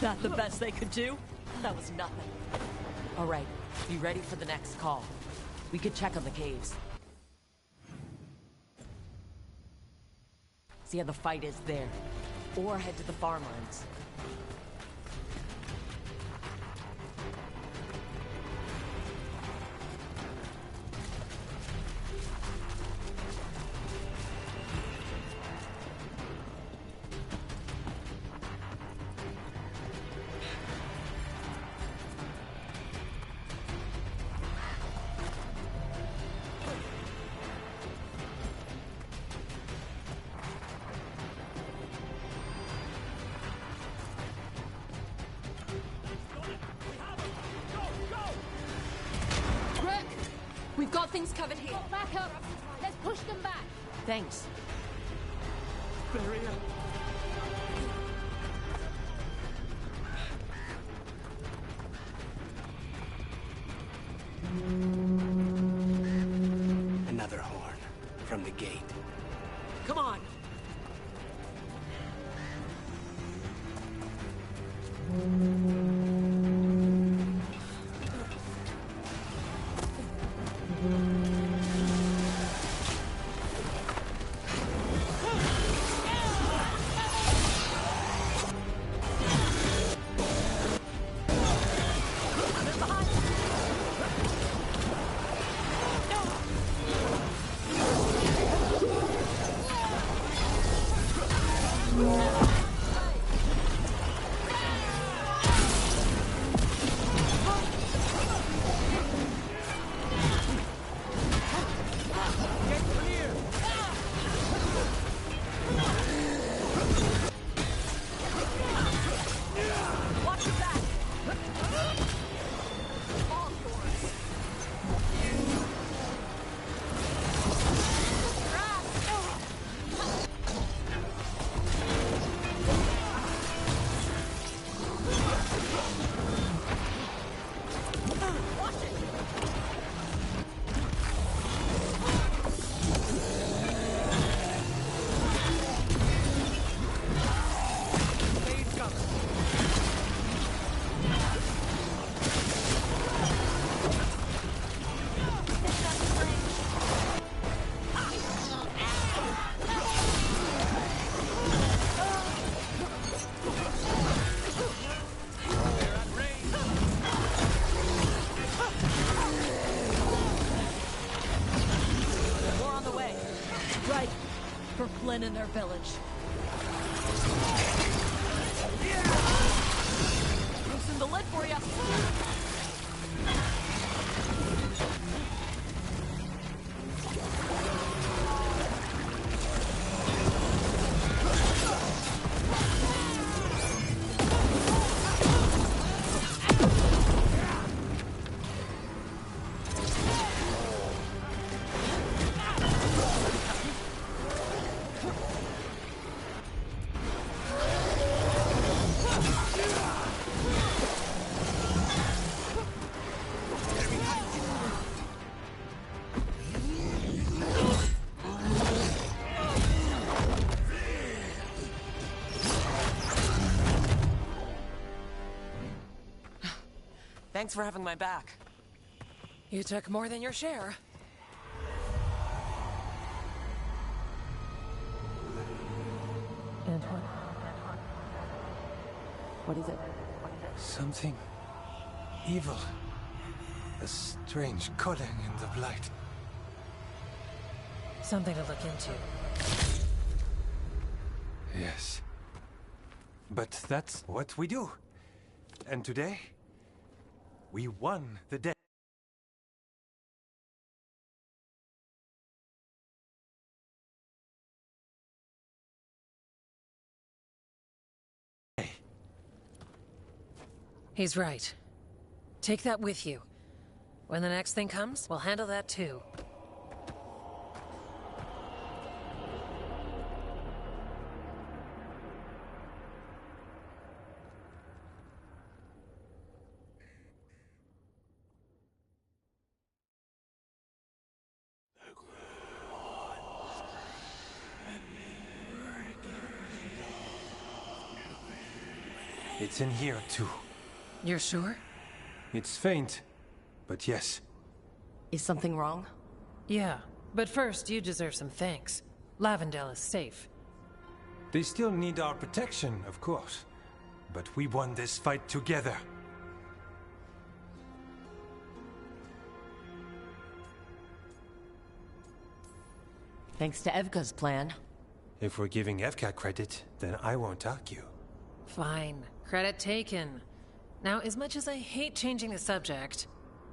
That the best they could do? That was nothing. All right, be ready for the next call. We could check on the caves. See how the fight is there. Or head to the farmlands.
We've got things covered here. Back up. Let's push them back.
Thanks.
Barrier.
Another horn from the gate.
Come on.
in their village. Loosen the lid for ya.
Thanks for having my back.
You took more than your share.
Antoine? What is it?
Something evil. A strange calling in the blight.
Something to look into.
Yes. But that's what we do. And today, we won the day.
He's right. Take that with you. When the next thing comes, we'll handle that too.
It's in here, too.
You're sure?
It's faint, but yes.
Is something wrong?
Yeah, but first you deserve some thanks. Lavendale is safe.
They still need our protection, of course. But we won this fight together.
Thanks to Evka's plan.
If we're giving Evka credit, then I won't argue.
Fine. Credit taken. Now, as much as I hate changing the subject...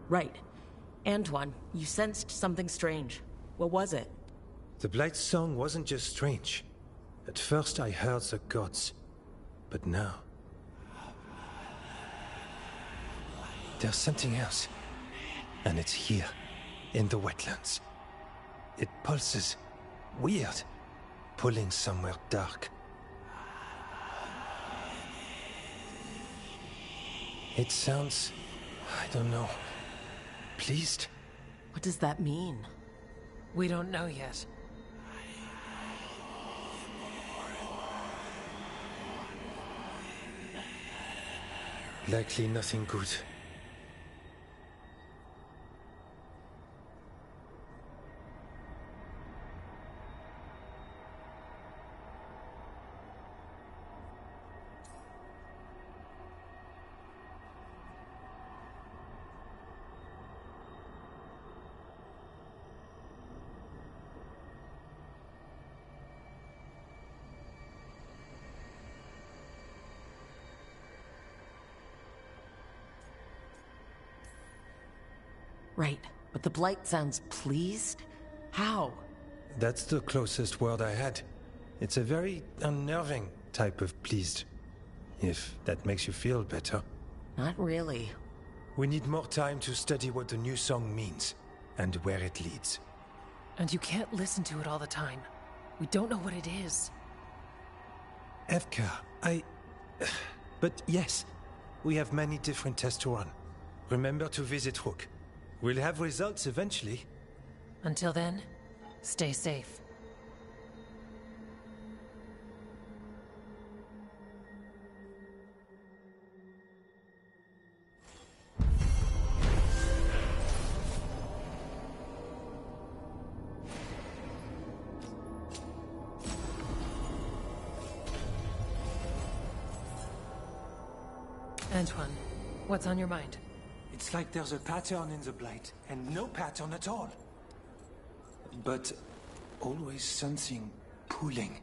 Right. Antoine, you sensed something strange. What was it?
The Blight's song wasn't just strange. At first I heard the gods. But now... there's something else. And it's here, in the wetlands. It pulses. Weird. Pulling somewhere dark. It sounds... I don't know... pleased?
What does that mean?
We don't know yet.
Likely nothing good.
Right, but the Blight sounds pleased? How?
That's the closest word I had. It's a very unnerving type of pleased. If that makes you feel better.
Not really.
We need more time to study what the new song means, and where it leads.
And you can't listen to it all the time. We don't know what it is.
Evka, But yes, we have many different tests to run. Remember to visit Rook. We'll have results eventually.
Until then, stay safe. Antoine, what's on your mind?
It's like there's a pattern in the Blight, and no pattern at all. But always something
pulling.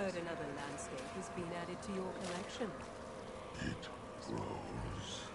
heard another landscape has been added to your collection.
It grows.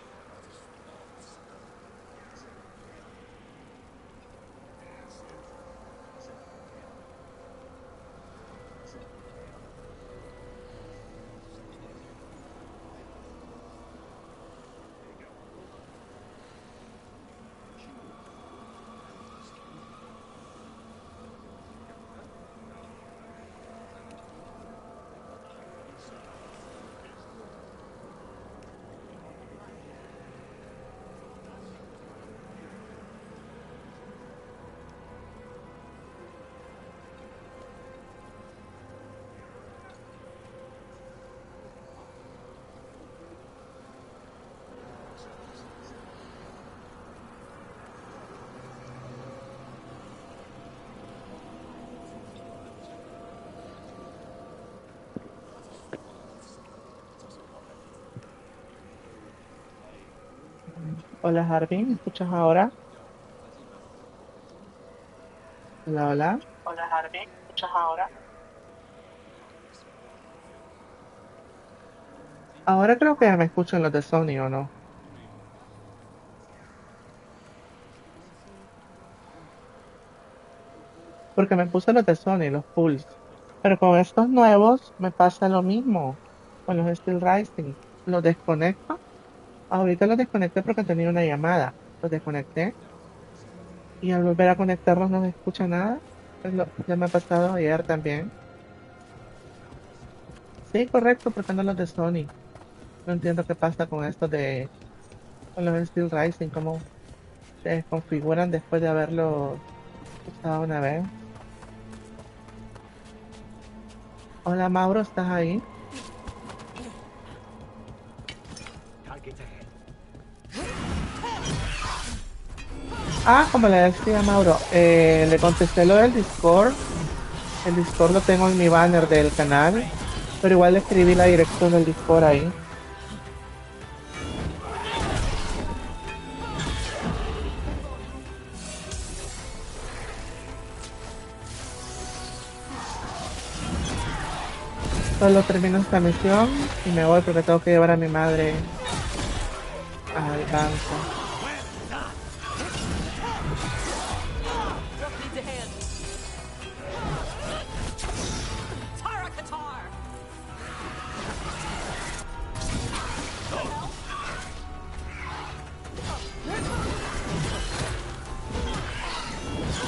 Hola Harvey, ¿me escuchas ahora? Hola, hola.
Hola Harvey, ¿me escuchas ahora?
Ahora creo que ya me escuchan los de Sony, ¿o no? Porque me puse los de Sony, los Pulse. Pero con estos nuevos me pasa lo mismo. Con los Steel Rising. Los desconecto. Ahorita los desconecté porque tenía una llamada. Los desconecté. Y al volver a conectarlos no se escucha nada. Ya me ha pasado ayer también. Sí, correcto, porque no los de Sony. No entiendo qué pasa con estos de... Con los Steel Rising, cómo se desconfiguran después de haberlos usado una vez. Hola Mauro, ¿estás ahí? Ah, como le decía Mauro, le contesté lo del Discord. El Discord lo tengo en mi banner del canal, pero igual le escribí la dirección del Discord ahí. Solo termino esta misión y me voy porque tengo que llevar a mi madre al banco.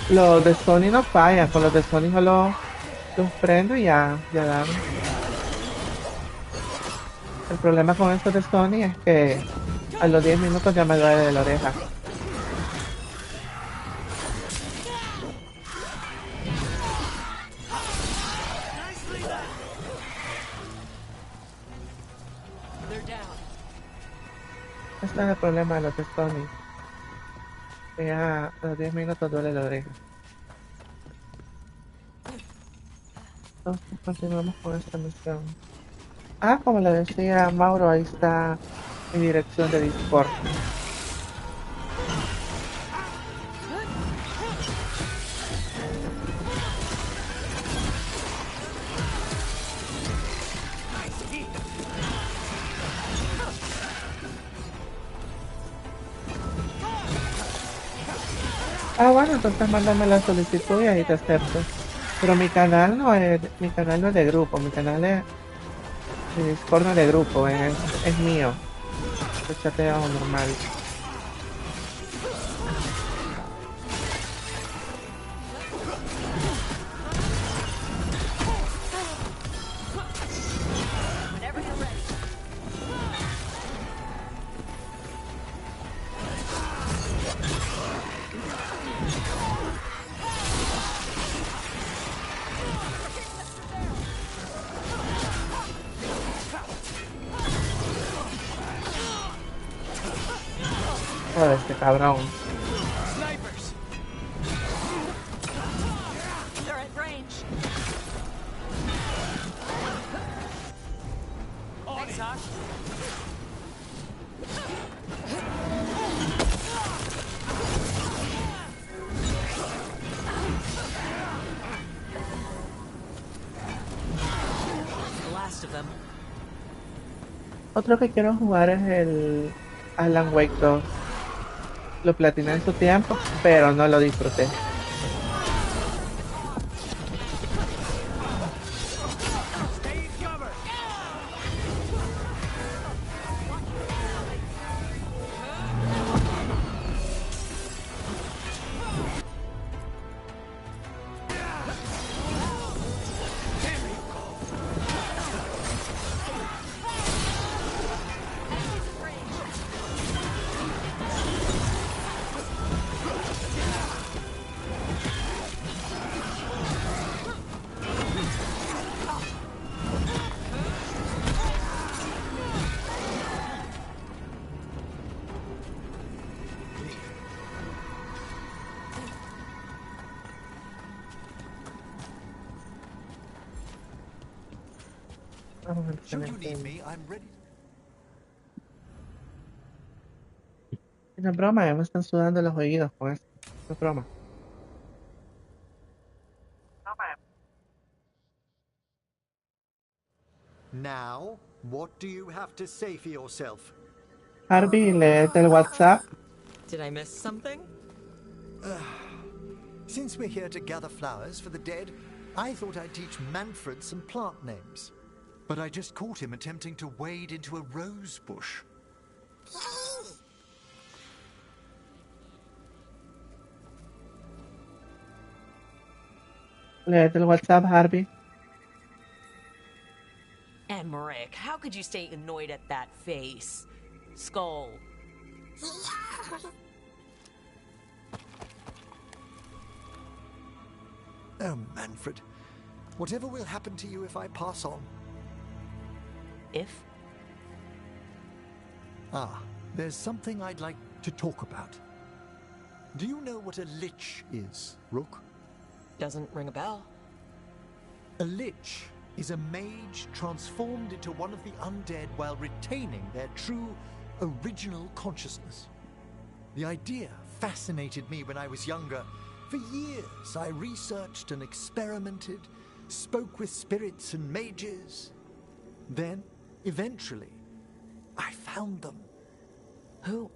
Los de Sony no fallan, con los de Sony solo los prendo y ya dan. El problema con estos de Sony es que a los 10 minutos ya me duele de la oreja. Este es el problema de los de Sony. Que ya a los 10 minutos duele la oreja. Entonces continuamos con esta misión. Ah, como le decía Mauro, ahí está mi dirección de Discord. Ah, bueno, entonces mándame la solicitud y ahí te acepto. Pero mi canal no es de grupo, mi Discord no es de grupo, es mío. Yo chateo normal. Joder, este cabrón.
of them.
Otro que quiero jugar es el Alan Wake 2. Lo platiné en su tiempo, pero no lo disfruté.
Should you need me, I'm ready.
No es broma, ya me están sudando los oídos con eso. No es broma.
Now, what do you have to say for yourself?
Harvey, léete el WhatsApp.
Did I miss something?
Since we're here to gather flowers for the dead, I thought I'd teach Manfred some plant names. But I just caught him attempting to wade into a rose bush.
Léete el WhatsApp, Harvey.
Emmerich, how could you stay annoyed at that face? Skull.
Oh, Manfred. Whatever will happen to you if I pass on?
If?
Ah, there's something I'd like to talk about. Do you know what a lich is, Rook?
Doesn't ring a bell.
A lich is a mage transformed into one of the undead while retaining their true, original consciousness. The idea fascinated me when I was younger. For years, I researched and experimented, spoke with spirits and mages. Then, eventually, I found them.
Who?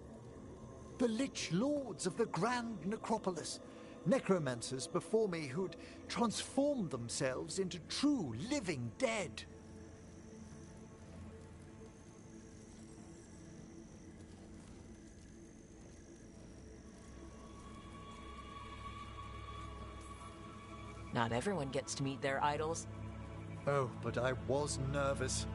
The Lich Lords of the Grand Necropolis. Necromancers before me who'd transformed themselves into true living dead.
Not everyone gets to meet their idols.
Oh, but I was nervous.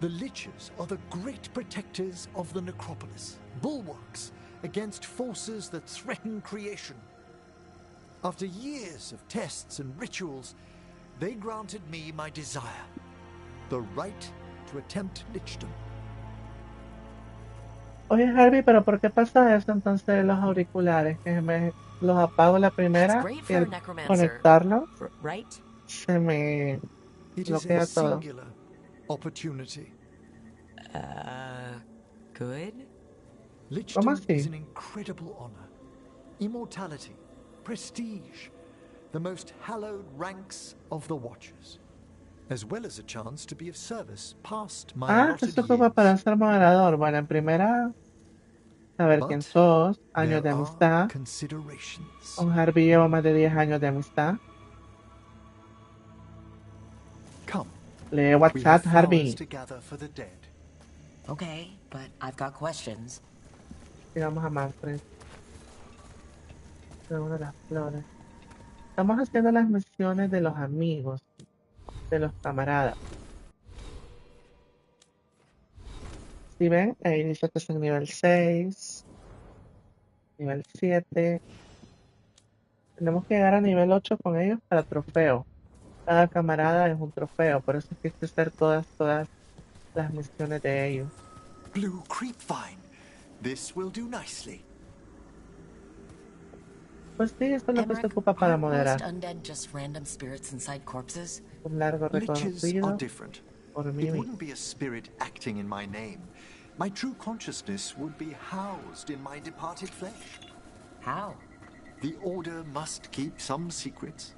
The Liches are the great protectors of the Necropolis, bulwarks against forces that threaten creation. After years of tests and rituals, they granted me my desire, the right to attempt lichdom.
Oye, Harvey, pero ¿por qué pasa eso entonces de los auriculares? Que me los apago la primera y al conectarlos
right?
se me
It is
bloquea
a
todo.
singular opportunity.
Good?
¿Cómo
Lichdom
así?
is an incredible honor. Immortality, prestige, the most hallowed ranks of the Watchers, as well as a chance to be of service past my
Ah,
allotted
te ocupa para ser moderador. Bueno, en primera, saber quién sos, años de
there are
amistad.
considerations.
Con Harvey llevo más de 10 años de amistad.
Come,
Lee
we have
WhatsApp, Harvey.
flowers to gather for the dead.
Okay, but I've got questions.
Sigamos a Manfred. De una de las flores. Estamos haciendo las misiones de los amigos, de los camaradas. Si ven, ahí dice que es en nivel 6, nivel 7. Tenemos que llegar a nivel 8 con ellos para trofeo. Cada camarada es un trofeo, por eso quise hacer todas las misiones de ellos.
Blue creepvine. This will do nicely.
Pues sí, eso es lo que se ocupa para
Aren't most
moderar.
undead just random spirits inside corpses?
Un largo
Liches are
reconocido
different.
por
It
mí.
wouldn't be a spirit acting in my name. My true consciousness would be housed in my departed flesh.
How?
The Order must keep some secrets.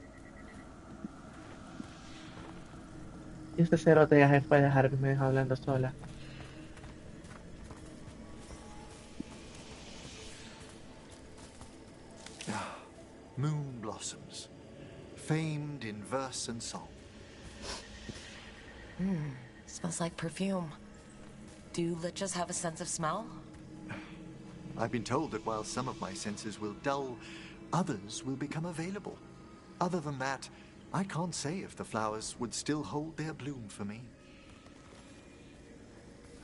Y ese cerote ya se fue a dejarme hablando sola.
Moon blossoms, famed in verse and song.
Smells like perfume. Do liches have a sense of smell?
I've been told that while some of my senses will dull, others will become available. Other than that, I can't say if the flowers would still hold their bloom for me.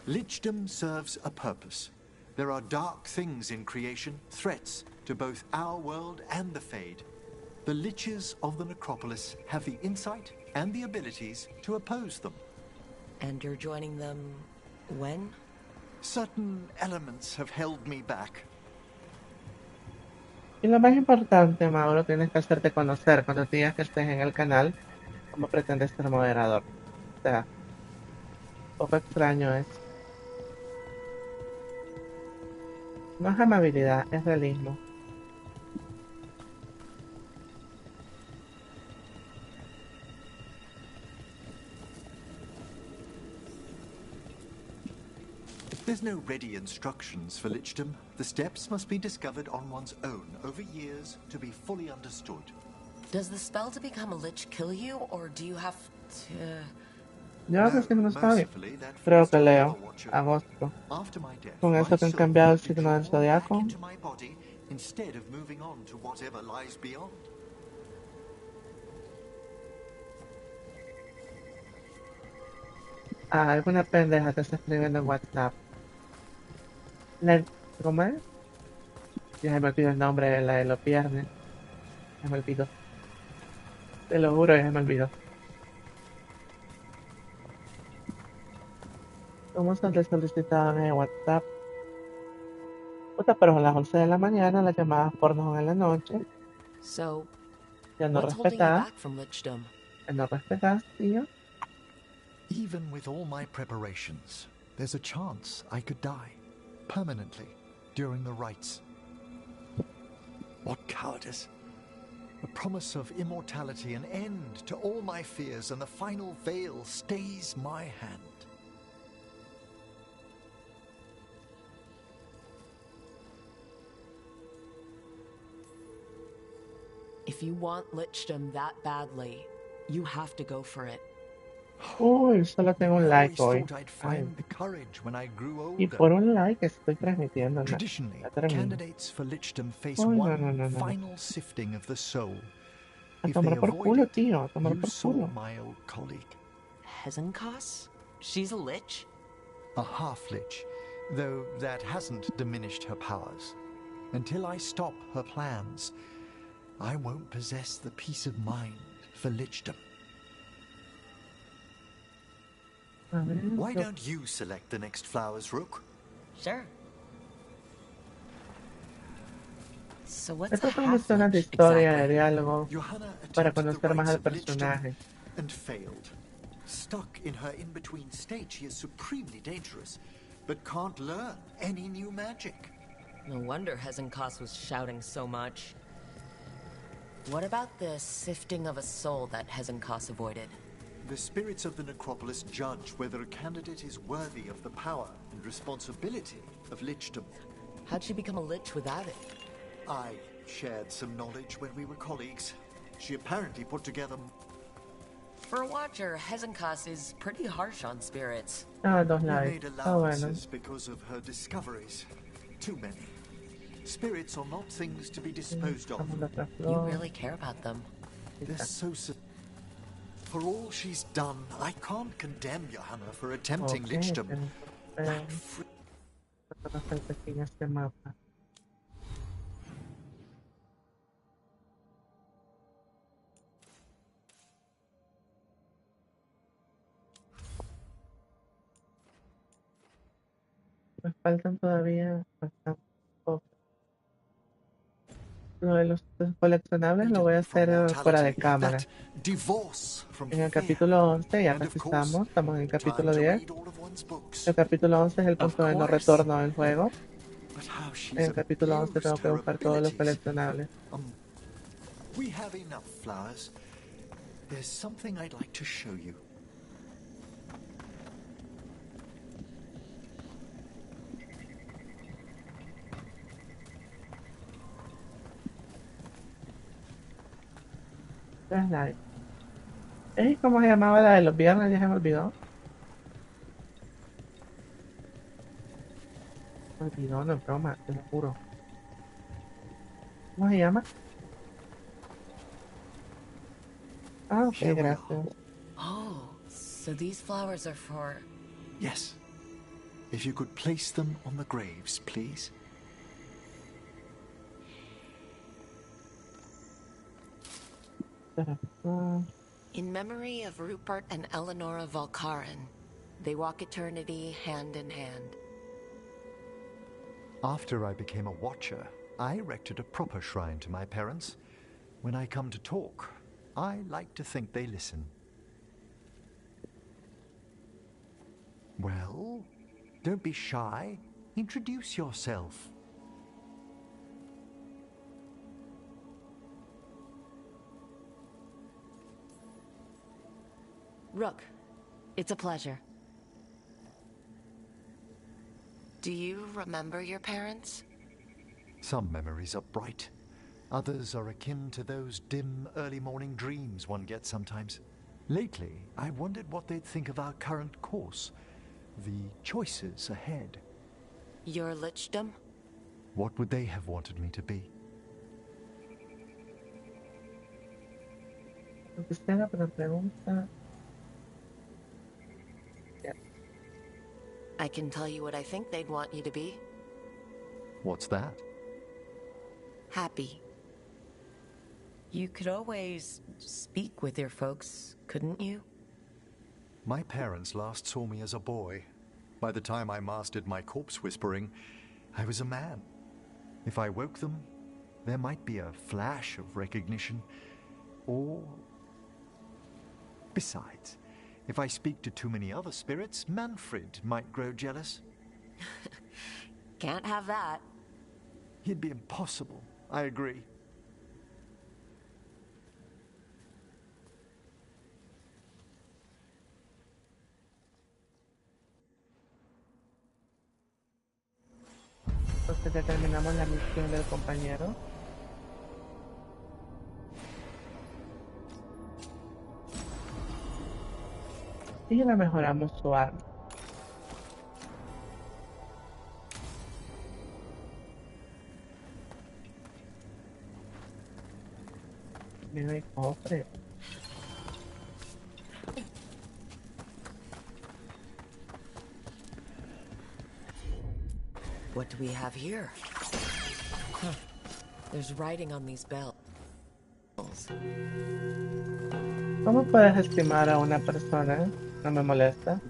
Lichdom serves a purpose. There are dark things in creation, threats to both our world and the Fade. The Liches of the Necropolis have the insight and the abilities to oppose them.
And you're joining them when?
Certain elements have held me back.
Y lo más importante, Mauro, tienes que hacerte conocer cuando te digas que estés en el canal, como pretendes ser moderador. O sea, un poco extraño es. No es amabilidad, es realismo.
There's no ready instructions for Lichdom. The steps must be discovered on one's own over years to be fully understood.
Does the spell to become a lich kill you, or do you have to...
Yo recién no sabía. Creo que leo. Agosto. Con eso que han cambiado el signo del zodiaco.
Instead of moving on to whatever lies beyond.
Ah, alguna pendeja te está escribiendo en WhatsApp. ¿Cómo es? Ya se me olvidó el nombre de la de los viernes. Se me olvidó. Te lo juro, ya se me olvidó. ¿Cómo son te solicitaban en WhatsApp? Puta, pero son las 11 de la mañana, las llamadas porno en la noche.
So,
Ya no
what's holding you
respetas.
back from lichdom?
Ya no respetas, tío.
Even with all my preparations, there's a chance I could die permanently during the rites. What cowardice! A promise of immortality, an end to all my fears, and the final veil stays my hand.
If you want lichdom that badly, you have to go for it.
Uy, solo tengo un like hoy.
I'd find the courage when I grew older.
Y por un like estoy transmitiendo.
Traditionally,
Ya termino.
candidates for Lichdom face
Uy,
one final sifting of the soul.
A
If they
tomar por
avoid
culo,
it,
tío. A tomar
you
por
saw
culo.
my old colleague.
Hezenkos? She's a lich?
A half-lich, though that hasn't diminished her powers. Until I stop her plans, I won't possess the peace of mind for Lichdom. Why don't you select the next flowers, Rook?
Sure. So what's
Estas
a
son
half
misiones de
lich
historia,
exactly?
de diálogo,
Johanna
para
attempted the
conocer más
rites
al
of Lichdom
personaje.
and failed. Stuck in her in-between state, she is supremely dangerous, but can't learn any new magic.
No wonder Hezenkos was shouting so much. What about the sifting of a soul that Hezenkos avoided?
The spirits of the Necropolis judge whether a candidate is worthy of the power and responsibility of Lichdom.
How'd she become a lich without it?
I shared some knowledge when we were colleagues. She apparently put together...
For a watcher, Hezenkos is pretty harsh on spirits.
Ah, dos
We
likes.
made
Ah, bueno.
allowances because of her discoveries. Too many. Spirits are not things to be disposed of.
You really care about them.
They're so... For all she's done, I can't condemn Johanna for attempting
Okay,
Lichdom.
pero, conocer pequeño este mapa. Me faltan todavía bastante cosas. Lo de los coleccionables lo voy a hacer fuera de cámara. En el capítulo 11 ya casi estamos en el capítulo 10. El capítulo 11 es el punto de no retorno del juego. En el capítulo 11 tengo que buscar todos los coleccionables.
We have enough flowers. There's something I'd like to show you.
Flashlight. ¿Cómo se llamaba la de los viernes? Ya se me olvidó. Me olvidó, no es broma, te lo juro. ¿Cómo se llama? Ah, ok,
Here we are.
gracias.
Oh, so these flowers are for...
Yes. If you could place them on the graves, please.
In memory of Rupert and Eleonora Volkaren, they walk eternity hand in hand.
After I became a watcher, I erected a proper shrine to my parents. When I come to talk, I like to think they listen. Well, don't be shy. Introduce yourself.
Rook, it's a pleasure. Do you remember your parents?
Some memories are bright. Others are akin to those dim, early morning dreams one gets sometimes. Lately, I wondered what they'd think of our current course, the choices ahead.
Your lichdom?
What would they have wanted me to be?
Espera, pero pregunta.
I can tell you what I think they'd want you to be.
What's that?
Happy. You could always speak with your folks, couldn't you?
My parents last saw me as a boy. By the time I mastered my corpse whispering, I was a man. If I woke them, there might be a flash of recognition, or... Besides, if I speak to too many other spirits, Manfred might grow jealous.
Can't have that.
It'd be impossible, I agree.
Entonces ya terminamos la misión del compañero. Y le mejoramos su arma. Mira el cofre.
What do we have here? Huh. There's writing on these bells.
¿Cómo puedes estimar a una persona? No me molesta.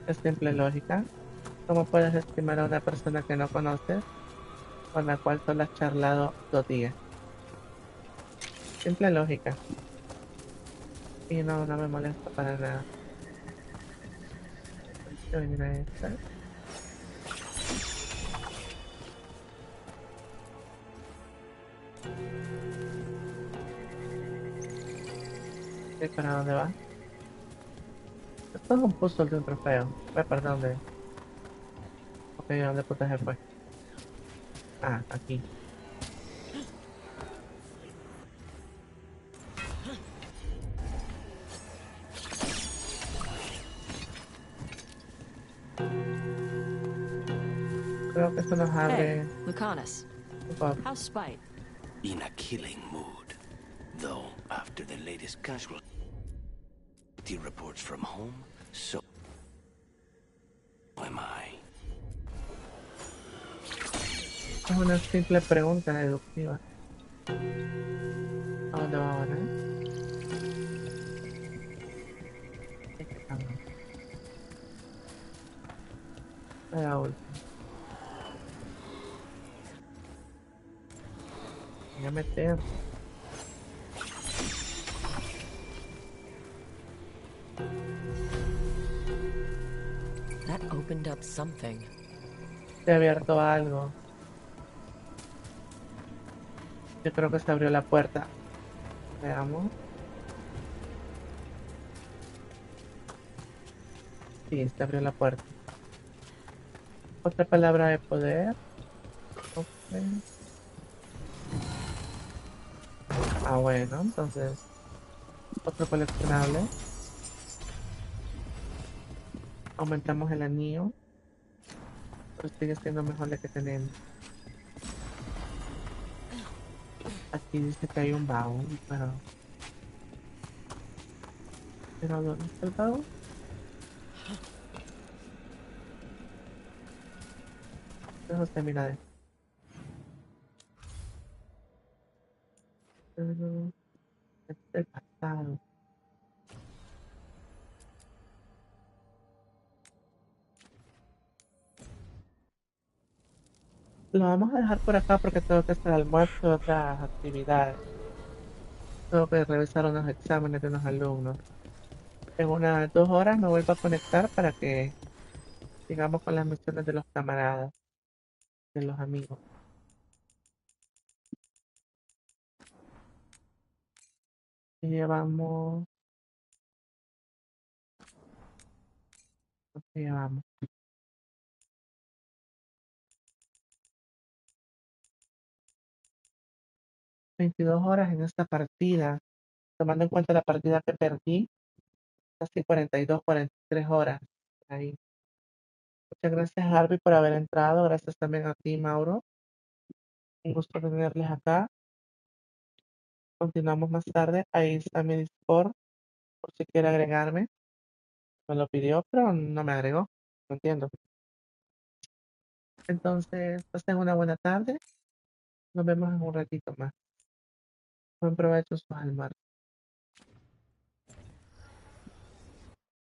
Es simple lógica. ¿Cómo puedes estimar a una persona que no conoces, con la cual solo has charlado 2 días? Simple lógica. Y no me molesta para nada. Voy a venir a esta. ¿Para dónde va? Esto es un puzzle de un trofeo. Perdón, de... Ok, ¿dónde puta se fue? Ah, aquí. Creo que eso nos abre...
Hey, Lucanus. How's Spite?
In a killing mood. Though, after the latest casualty reports from home, so am I.
Es una simple pregunta deductiva. ¿A dónde va ahora? La última. Voy a meter.
That opened up something.
Se ha abierto algo. Yo creo que se abrió la puerta. Veamos. Sí, se abrió la puerta. Otra palabra de poder. Okay. Ah, bueno, entonces Otro coleccionable. Aumentamos el anillo. Pero sigue siendo mejor el que tenemos. Aquí dice que hay un baúl, pero... ¿Pero dónde está el baúl? Eso se mira de... Pero... Es del pasado. Lo vamos a dejar por acá porque tengo que hacer almuerzo y otras actividades. Tengo que revisar unos exámenes de unos alumnos. En unas 2 horas me vuelvo a conectar para que sigamos con las misiones de los camaradas, de los amigos. Y llevamos... ¿Qué llevamos? 22 horas en esta partida. Tomando en cuenta la partida que perdí, casi 42, 43 horas. Ahí. Muchas gracias, Harvey, por haber entrado. Gracias también a ti, Mauro. Un gusto tenerles acá. Continuamos más tarde. Ahí está mi Discord, por si quiere agregarme. Me lo pidió, pero no me agregó. No entiendo. Entonces, pasen una buena tarde. Nos vemos en un ratito más. Buen provecho sus almuerzos.